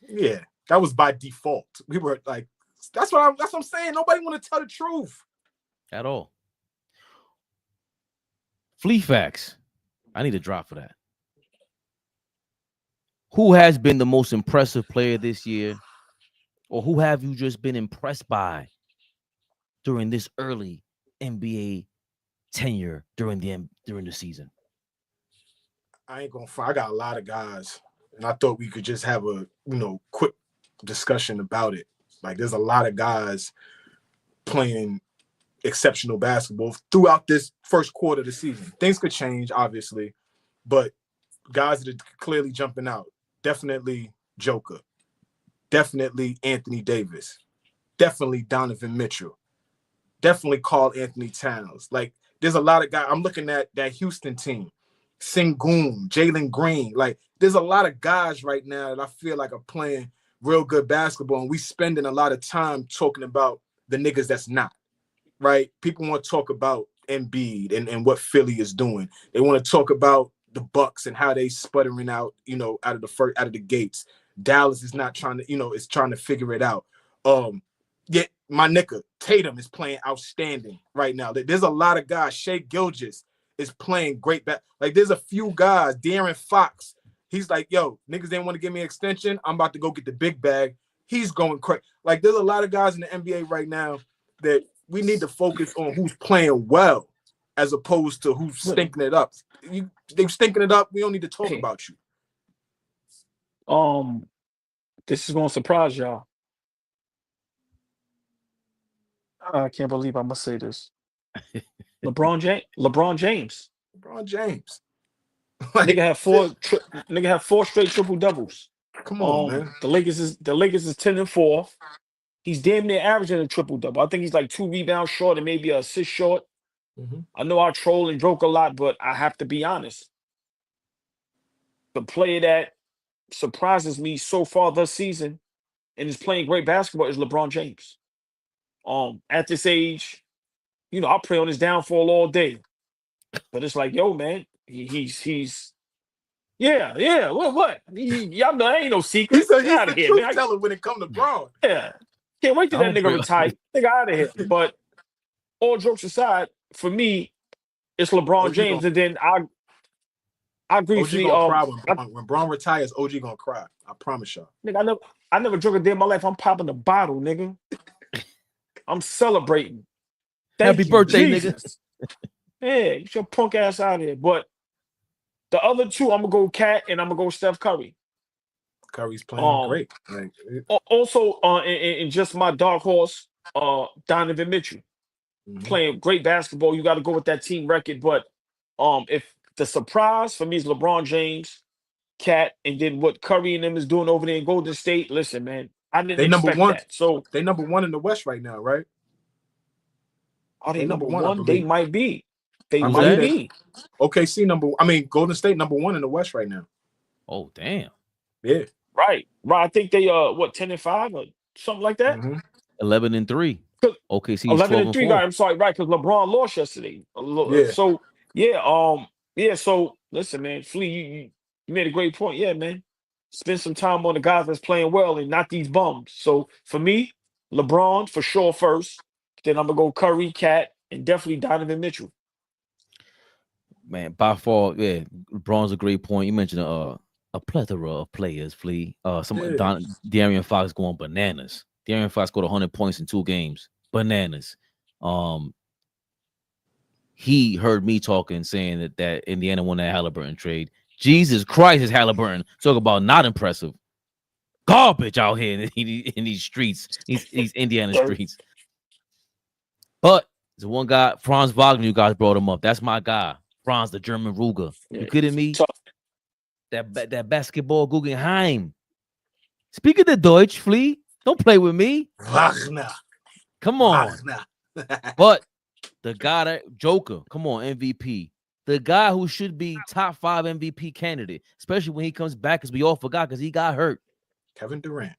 Yeah, that was by default. We were like, that's what I'm saying. Nobody want to tell the truth at all. Flea facts. I need a drop for that. Who has been the most impressive player this year? Or who have you just been impressed by during this early NBA tenure during the season? I ain't gonna front. I got a lot of guys, and I thought we could just have a quick discussion about it. Like, there's a lot of guys playing exceptional basketball throughout this first quarter of the season. Things could change, obviously, but guys that are clearly jumping out. Definitely Joker. Definitely Anthony Davis. Definitely Donovan Mitchell. Definitely Karl Anthony Towns. Like, there's a lot of guys. I'm looking at that Houston team. Sengun, Jalen Green. Like, there's a lot of guys right now that I feel like are playing real good basketball, and we spending a lot of time talking about the niggas that's not, right? People want to talk about Embiid and what Philly is doing. They want to talk about the Bucks and how they sputtering out, out of the gates. Dallas is not trying to, is trying to figure it out. Yeah, my nigga Tatum is playing outstanding right now. There's a lot of guys. Shai Gilgeous is playing great back. Like, there's a few guys. De'Aaron Fox, he's like, yo, niggas didn't want to give me an extension. I'm about to go get the big bag. He's going crazy. Like, there's a lot of guys in the NBA right now that we need to focus on who's playing well as opposed to who's stinking it up. They stinking it up. We don't need to talk about you. This is gonna surprise y'all. I can't believe I must say this. LeBron James. LeBron James. Like, nigga have 4 straight triple doubles. Come on, man. The Lakers is 10-4. He's damn near averaging a triple double. I think he's like 2 rebounds short and maybe an assist short. I know I troll and joke a lot, but I have to be honest. The player that surprises me so far this season and is playing great basketball is LeBron James. At this age, you know, I'll pray on his downfall all day. But it's like, yo, man, he's what? Y'all know that ain't no secret. He's a here, truth man. teller when it comes to Braun. Yeah. Can't wait till that nigga retire. Nigga out of here. But all jokes aside, for me, it's LeBron James, and then I agree. OG gonna cry when Braun retires. OG gonna cry. I promise y'all. Nigga, I never drunk a day in my life. I'm popping a bottle, nigga. I'm celebrating. Happy birthday, Jesus. Yeah, get your punk ass out of here. But the other two, I'm gonna go Cat and I'm gonna go Steph Curry. Curry's playing great. Like, also, in just my dark horse, Donovan Mitchell playing great basketball. You got to go with that team record. But if the surprise for me is LeBron James, Cat, and then what Curry and them is doing over there in Golden State. Listen, man, I didn't expect that. So they number 1 in the West right now, right? Are they number 1? They might be. They might that? be. OKC Golden State number 1 in the West right now. Oh, damn. Yeah. Right. I think they 10-5 or something like that. 11-3. OKC 11-3. Guy, I'm sorry, right? Because LeBron lost yesterday. Yeah. So So listen, man, Flea, you made a great point. Yeah, man. Spend some time on the guys that's playing well and not these bums. So for me, LeBron for sure first. Then I'm gonna go Curry, Cat, and definitely Donovan Mitchell. Man, by far, yeah, LeBron's a great point. You mentioned a plethora of players, Flea. De'Aaron Fox going bananas. De'Aaron Fox scored 100 points in 2 games. Bananas. He heard me talking, saying that Indiana won that Halliburton trade. Jesus Christ, is Halliburton talk about not impressive. Garbage out here in these streets, these Indiana streets. But there's one guy, Franz Wagner, you guys brought him up. That's my guy, Franz, the German Ruger. You kidding me? That basketball Guggenheim. Speaking the Deutsch, Flea, don't play with me. Wagner. Come on. But the guy that Joker, come on, MVP. The guy who should be top 5 MVP candidate, especially when he comes back, because we all forgot because he got hurt. Kevin Durant.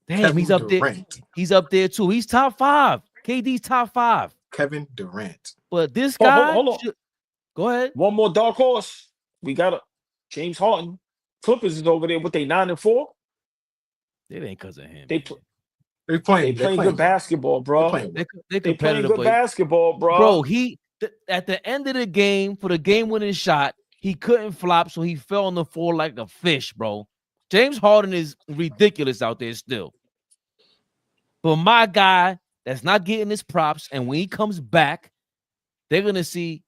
Damn, he's up there. He's up there too. He's top 5. KD's top 5. Kevin Durant. But this guy, hold on. Go ahead. One more dark horse. We got James Harden. Clippers is over there with they 9-4. It ain't because of him. They playing good basketball, bro. They playing good basketball, bro. Bro, at the end of the game, for the game-winning shot, he couldn't flop, so he fell on the floor like a fish, bro. James Harden is ridiculous out there still. But my guy that's not getting his props, and when he comes back, they're going to see,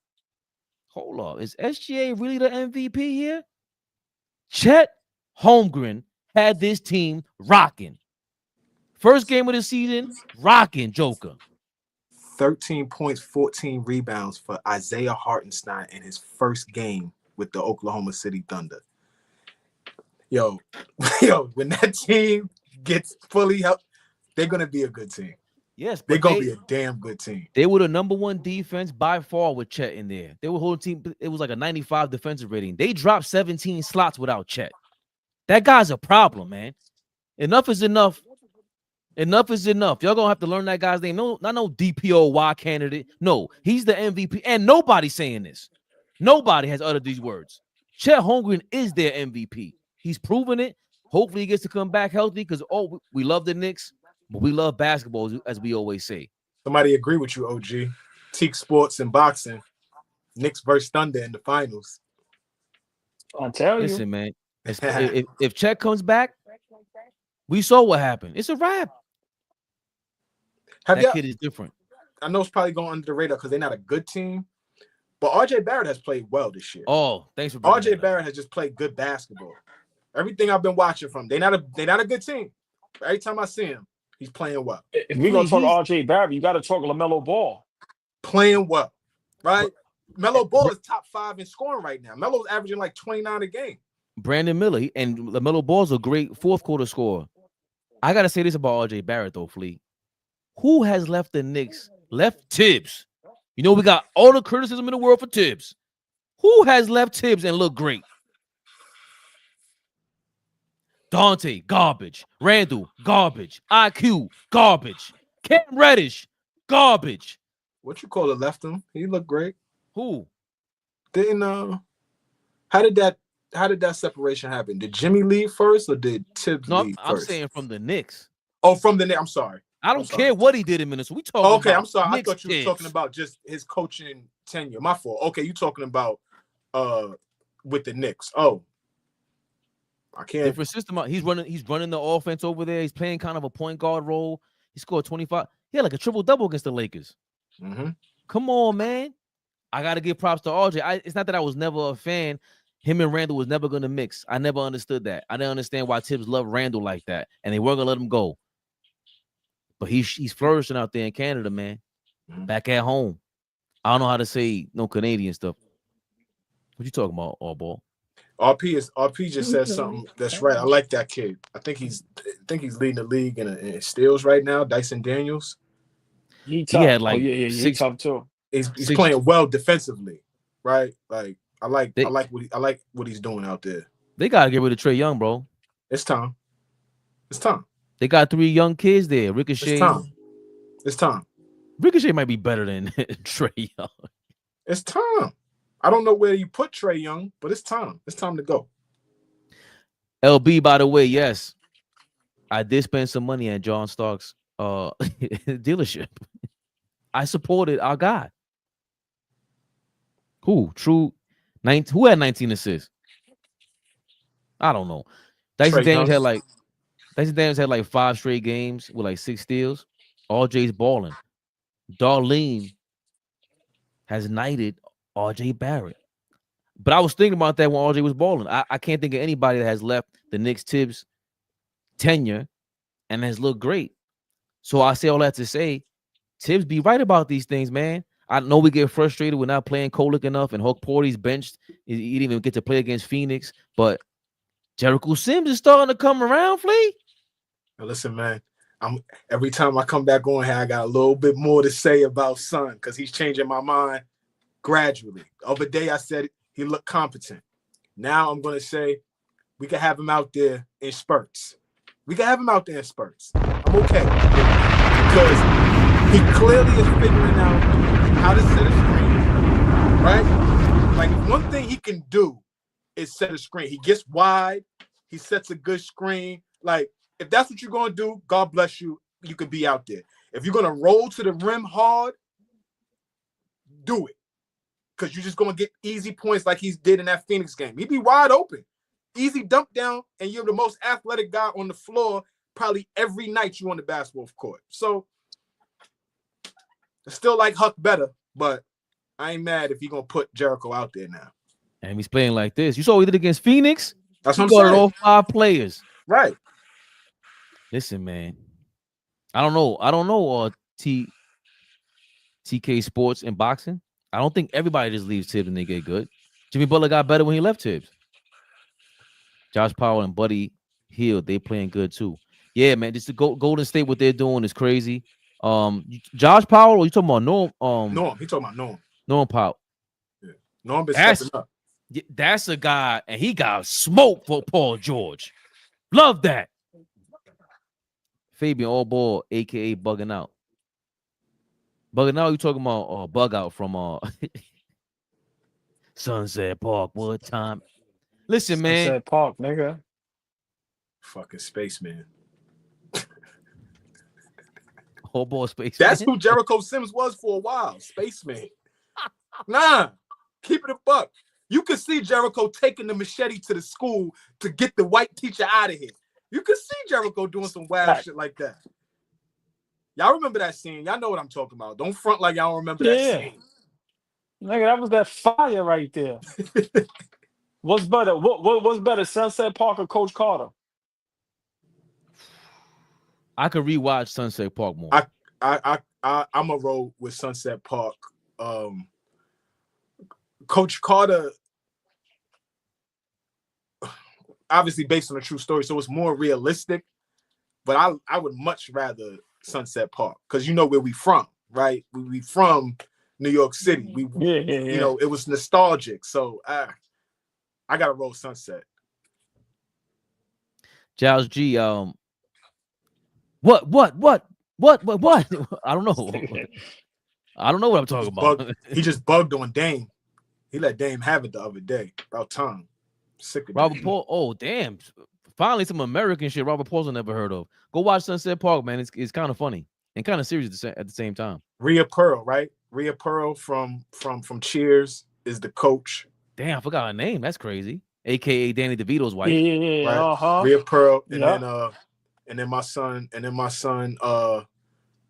hold on, is SGA really the MVP here? Chet Holmgren had this team rocking. First game of the season, rocking, Joker. 13 points, 14 rebounds for Isaiah Hartenstein in his first game with the Oklahoma City Thunder. Yo, when that team gets fully helped, they're going to be a good team. Yes, they're going to be a damn good team. They were the number 1 defense by far with Chet in there. They were whole team. It was like a 95 defensive rating. They dropped 17 slots without Chet. That guy's a problem, man. Enough is enough. Enough is enough. Y'all gonna have to learn that guy's name. No, not no DPOY candidate. No, he's the MVP. And nobody's saying this. Nobody has uttered these words. Chet Holmgren is their MVP. He's proven it. Hopefully he gets to come back healthy because we love the Knicks, but we love basketball, as we always say. Somebody agree with you, OG. Teak sports and boxing. Knicks versus Thunder in the finals. I'll tell you. Listen, man. If Chet comes back, we saw what happened. It's a wrap. That kid is different. I know it's probably going under the radar because they're not a good team, but RJ Barrett has played well this year. Oh, thanks for RJ Barrett has just played good basketball. Everything I've been watching from, they're not a good team. Every time I see him, he's playing well. If we're gonna talk RJ Barrett, you got to talk LaMelo Ball. Playing well, right? Melo Ball is top 5 in scoring right now. Melo's averaging like 29 a game. Brandon Miller and LaMelo Ball's a great fourth quarter scorer. I gotta say this about RJ Barrett though, Flea. Who has left the Knicks? Left Tibbs. You know we got all the criticism in the world for Tibbs. Who has left Tibbs and looked great? Dante, garbage. Randall, garbage. IQ, garbage. Cam Reddish, garbage. What you call it? Left him. He looked great. Who? Didn't how did that separation happen? Did Jimmy leave first or did Tibbs leave first? I'm saying from the Knicks. Oh, from the Knicks. I'm sorry. I don't care what he did in Minnesota. We talking okay, about I'm sorry. Knicks I thought you were talking about just his coaching tenure. My fault. Okay, you talking about with the Knicks. Oh. I can't. Different system. He's running the offense over there. He's playing kind of a point guard role. He scored 25. He had like a triple-double against the Lakers. Mm-hmm. Come on, man. I got to give props to RJ. It's not that I was never a fan. Him and Randall was never going to mix. I never understood that. I didn't understand why Tibbs loved Randall like that, and they weren't going to let him go. But he's flourishing out there in Canada, man. Mm-hmm. Back at home. I don't know how to say no Canadian stuff. What you talking about, AllBall? RP just said something that's right. I like that kid. I think he's leading the league in steals right now. Dyson Daniels. He had like he's top too. He's playing well defensively, right? Like I like what he's doing out there. They gotta get rid of Trae Young, bro. It's time. It's time. They got 3 young kids there. Ricochet. It's time. Ricochet might be better than Trae Young. It's time. I don't know where you put Trae Young, but it's time. It's time to go. LB, by the way, yes, I did spend some money at John Stark's dealership. I supported our guy. Who had 19 assists? I don't know. Dyson Daniels had like 5 straight games with like 6 steals. RJ's balling. Darlene has knighted RJ Barrett. But I was thinking about that when RJ was balling. I can't think of anybody that has left the Knicks Tibbs tenure and has looked great. So I say all that to say, Tibbs be right about these things, man. I know we get frustrated with not playing Kolick enough, and Hulk Porty's benched. He didn't even get to play against Phoenix. But Jericho Sims is starting to come around, Flea. Now listen, man. Every time I come back on here, I got a little bit more to say about Son because he's changing my mind gradually. The other day I said he looked competent. Now I'm going to say we can have him out there in spurts. I'm okay. Because he clearly is figuring out how to set a screen, right? Like one thing he can do is set a screen. He gets wide. He sets a good screen. Like if that's what you're going to do, God bless you. You could be out there. If you're going to roll to the rim hard, do it. Because you're just going to get easy points like he did in that Phoenix game. He'd be wide open. Easy dump down, and you're the most athletic guy on the floor probably every night you on the basketball court. So, I still like Huck better, but I ain't mad if you're going to put Jericho out there now. And he's playing like this. You saw what he did against Phoenix? That's what I'm saying. All 5 players. Right. Listen, man. I don't know TK Sports and boxing. I don't think everybody just leaves Tibbs and they get good. Jimmy Butler got better when he left Tibbs. Josh Powell and Buddy Hield, they playing good too. Yeah, man. Just the Golden State, what they're doing is crazy. Josh Powell, or you talking about Norm? Norm. He talking about Norm. Norm Powell. Yeah. Norm been stepping up. That's a guy, and he got smoke for Paul George. Love that. Fabian AllBall, aka Bugging Out. Bugging Out, you talking about Bug Out from Sunset Park, what time? Listen, man. Sunset Park, nigga. Fucking spaceman. AllBall Spaceman. That's who Jericho Sims was for a while. Spaceman. Nah, keep it a buck. You could see Jericho taking the machete to the school to get the white teacher out of here. You could see Jericho doing some wild shit like that. Y'all remember that scene? Y'all know what I'm talking about. Don't front like y'all remember that scene. Nigga, that was that fire right there. What's better? What's better, Sunset Park or Coach Carter? I could rewatch Sunset Park more. I'm a roll with Sunset Park. Coach Carter, obviously based on a true story, so it's more realistic. But I would much rather Sunset Park because you know where we from, right? We from New York City. You know, it was nostalgic. So I gotta roll Sunset. Giles G, what? I don't know. I don't know what I'm talking about. He just bugged on Dame. He let Dame have it the other day. About time. Sick of Robert Dame. Paul. Oh, damn. Finally, some American shit Robert Paul's never heard of. Go watch Sunset Park, man. It's kind of funny and kind of serious at the same time. Rhea Pearl, right? Rhea Pearl from Cheers is the coach. Damn, I forgot her name. That's crazy. AKA Danny DeVito's wife. Yeah, right? Rhea Pearl, and then my son,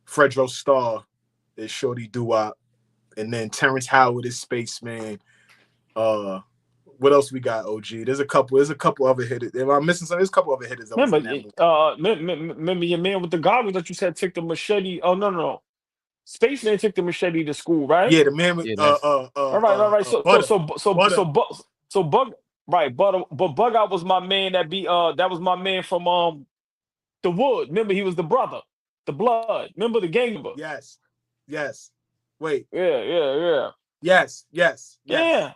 Fredro Starr is Shorty Doo-Wop, and then Terrence Howard is Spaceman. What else we got? OG. There's a couple other hitters. Am I missing something? There's a couple other hitters. Remember your man with the goggles that you said took the machete. Oh no. Spaceman took the machete to school, right? Yeah, the man with all right. So Bug, right? But Bug Out was my man. That was my man from the Wood. Remember, he was the brother, the blood. Remember the gang member? Yes. Wait. Yeah. Yes. Yeah.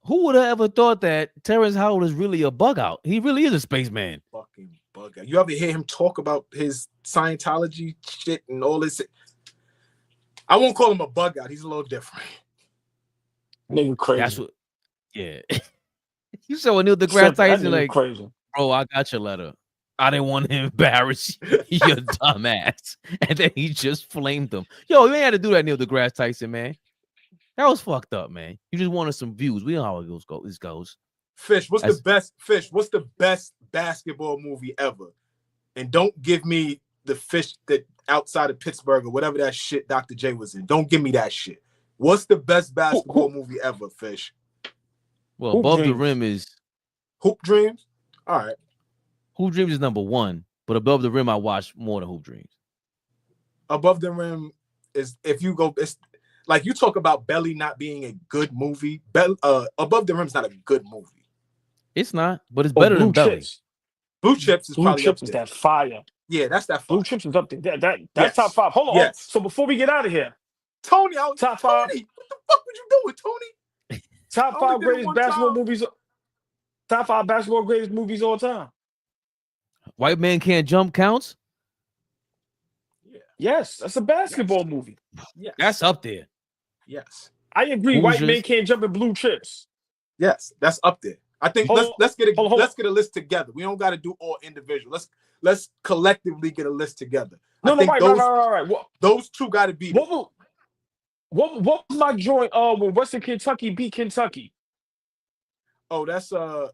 Who would have ever thought that Terrence Howard is really a bug out? He really is a spaceman. Fucking bug out. You ever hear him talk about his Scientology shit and all this? I won't call him a bug out. He's a little different. Nigga crazy. That's what. Yeah. You saw Neil deGrasse Tyson like, crazy. Bro, I got your letter. I didn't want to embarrass you, your dumb ass. And then he just flamed him. Yo, you ain't had to do that, Neil deGrasse Tyson, man. That was fucked up, man. You just wanted some views. We know how this goes. Fish, what's the best basketball movie ever? And don't give me the Fish that outside of Pittsburgh or whatever that shit Dr. J was in. Don't give me that shit. What's the best basketball movie ever, Fish? Well, Above the Rim is Hoop Dreams. All right. Hoop Dreams is number one, but Above the Rim I watched more than Hoop Dreams. Above the Rim is it's like you talk about Belly not being a good movie. Above the Rim's not a good movie. It's not, but it's better than Belly. Blue Chips is probably Chips is that fire. Yeah, that's that fire. Blue Chips is up there. That's top five. Hold on. Yes. So before we get out of here, Tony, top five. Tony, what the fuck would you doing, Tony? Top five greatest basketball movies. Top five basketball greatest movies all time. White Man Can't Jump counts? Yeah. Yes, that's a basketball movie. Yes. That's up there. Yes. I agree. Hoosiers. White Man Can't Jump in Blue Chips. Yes, that's up there. I think let's get a list together. We don't got to do all individual. Let's collectively get a list together. Right. Those two got to be. What was my joint? When Western Kentucky beat Kentucky. Oh, that's oh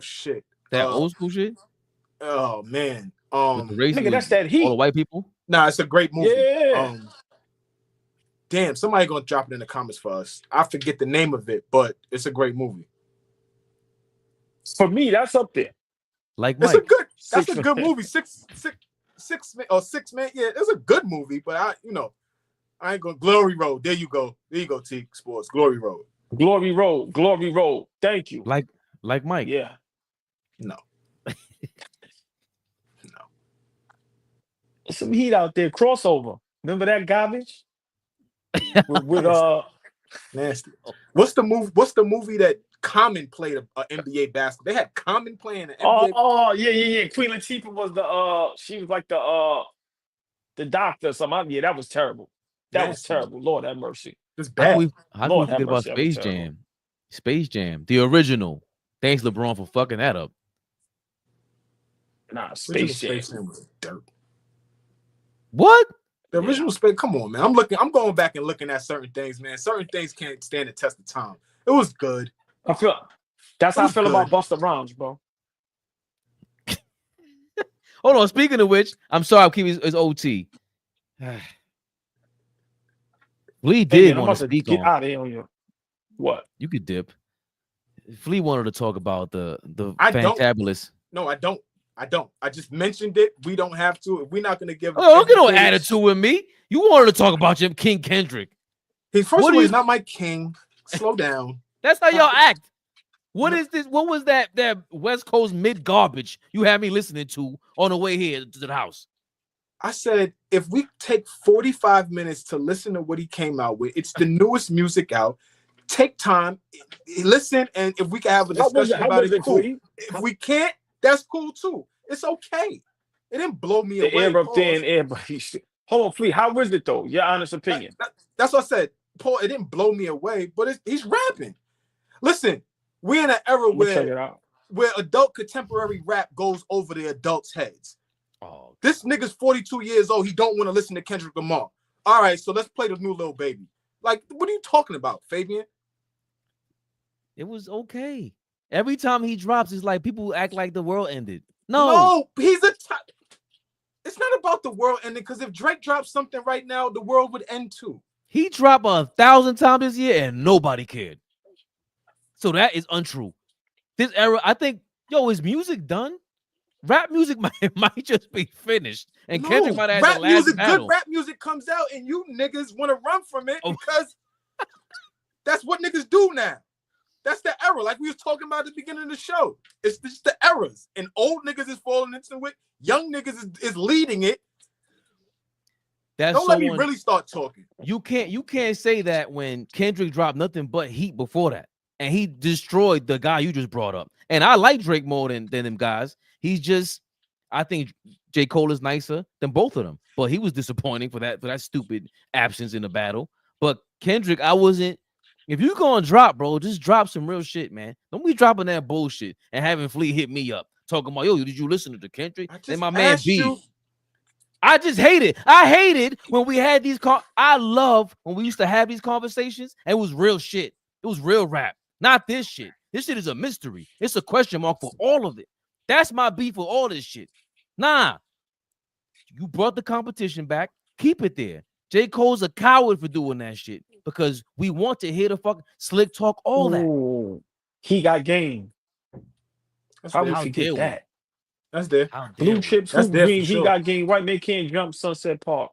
shit. That old school shit. Oh man. Nigga, that's that heat. All the white people. Nah, it's a great movie. Yeah. Damn, somebody gonna drop it in the comments for us. I forget the name of it, but it's a great movie. For me, that's up there. Like Mike. That's a good movie. Six Man. Yeah, it's a good movie, but I ain't gonna. Glory Road. There you go, T Sports. Glory Road. Glory Road. Thank you. Like Mike. Yeah. No. There's some heat out there. Crossover. Remember that garbage? with nasty. What's the movie that Common played a NBA basketball? They had Common playing an NBA. Oh, yeah. Queen Latifah was she was like the doctor or something. Yeah, that was terrible. That was terrible. Lord have mercy. It's bad. How can we forget about Space Jam? Space Jam, the original. Thanks, LeBron, for fucking that up. Nah, Space Jam was dirt. What? The original Space. Come on, man. I'm going back and looking at certain things, man. Certain things can't stand the test of time. It was good. That's how I feel about Busta Rhymes, bro. Hold on. Speaking of which, I'm sorry, I'm keeping his OT. Flea did want to speak get out of here on you. What? You could dip. Flea wanted to talk about the fantabulous. No, I don't. I just mentioned it. We don't have to. If we're not going to give. Oh, don't get no attitude with me. You wanted to talk about Jim King Kendrick. First of all, he's not my king. Slow down. That's how y'all act. What is this? What was that West Coast mid garbage you had me listening to on the way here to the house? I said, if we take 45 minutes to listen to what he came out with, it's the newest music out. Take time, listen, and if we can have a discussion about it, cool. If we can't, that's cool too. It's okay. It didn't blow me away. Hold on, Flea. How was it though? Your honest opinion. That's what I said. Paul, it didn't blow me away, but he's rapping. Listen, we're in an era where adult contemporary rap goes over the adults' heads. Oh, this nigga's 42 years old. He don't want to listen to Kendrick Lamar. All right, so let's play the new Lil Baby. Like, what are you talking about, Fabian? It was okay. Every time he drops, it's like people act like the world ended. No, he's it's not about the world ending, because if Drake drops something right now, the world would end too. He dropped 1,000 times this year and nobody cared. So that is untrue. This era, I think, is music done? Rap music might just be finished. And Kendrick might have the last battle. Good rap music comes out and you niggas want to run from it because that's what niggas do now. That's the era. Like we was talking about at the beginning of the show. It's just the eras. And old niggas is falling into it. Young niggas is leading it. Don't let me really start talking. You can't say that when Kendrick dropped nothing but heat before that. And he destroyed the guy you just brought up. And I like Drake more than them guys. I think J. Cole is nicer than both of them. But he was disappointing for that stupid absence in the battle. But Kendrick, if you gonna drop, bro, just drop some real shit, man. Don't be dropping that bullshit and having Flea hit me up talking about, yo, did you listen to Kendrick? And my man B. I just hate it. I hated when we had these I love when we used to have these conversations and it was real shit. It was real rap. Not this shit. This shit is a mystery. It's a question mark for all of it. That's my beef for all this shit. Nah. You brought the competition back. Keep it there. J. Cole's a coward for doing that shit because we want to hear the fuck slick talk, all that. He got game. How would forget that? That's there. Blue chips, green, he got game. White man can't jump Sunset Park.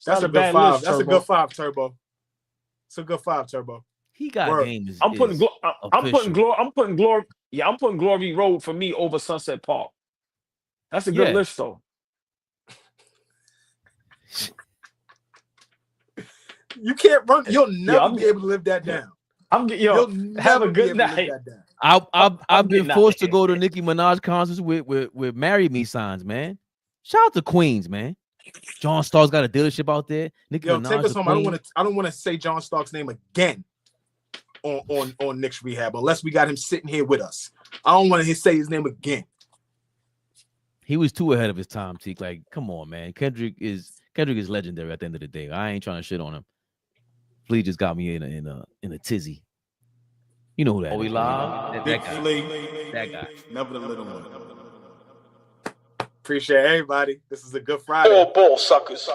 That's a good 5. That's a good 5, Turbo. It's a good 5, Turbo. He got game. I'm putting Glory Road for me over Sunset Park. That's a good list, though. You can't run. You'll never be able to live that down. Have a good night. I've been forced to go to Nicki Minaj concerts with "Marry Me" signs, man. Shout out to Queens, man. John Stark's got a dealership out there. Nicki Minaj, take us home. I don't want to say John Stark's name again on Knicks Rehab unless we got him sitting here with us. I don't want to say his name again. He was too ahead of his time, Teak. Like, come on, man. Kendrick is legendary at the end of the day. I ain't trying to shit on him. Flea just got me in a tizzy. You know who that is. We live. That guy. That guy. Never the little one. Appreciate everybody. This is a good Friday. Ball suckers.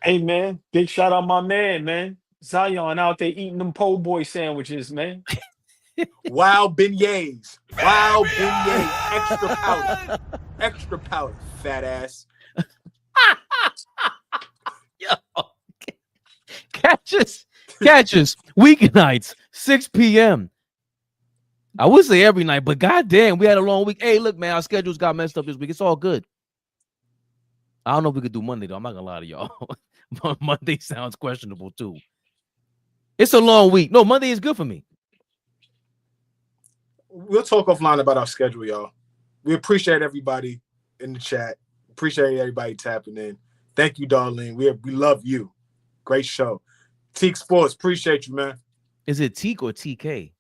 Hey, man. Big shout out my man. Zion out there eating them po' boy sandwiches, man. Wild beignets. Extra powder. Fat ass. Yo. Catch us weeknights, 6 p.m. I would say every night, but goddamn, we had a long week. Hey, look, man, our schedules got messed up this week. It's all good. I don't know if we could do Monday, though. I'm not gonna lie to y'all. Monday sounds questionable too. It's a long week. No, Monday is good for me. We'll talk offline about our schedule, y'all. We appreciate everybody in the chat. Appreciate everybody tapping in. Thank you, Darlene. We love you. Great show. Teak Sports, appreciate you, man. Is it Teak or TK?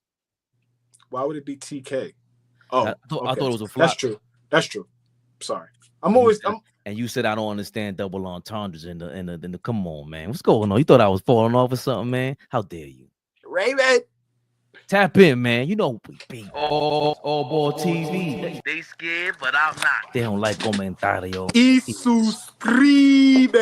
Why would it be TK? Oh, I thought it was a flop. That's true. Sorry. And you said I don't understand double entendres in the come on, man. What's going on? You thought I was falling off or something, man? How dare you? Raven. Tap in, man. You know we be AllBall TV. They scared, but I'm not. They don't like comentario. Y suscribe.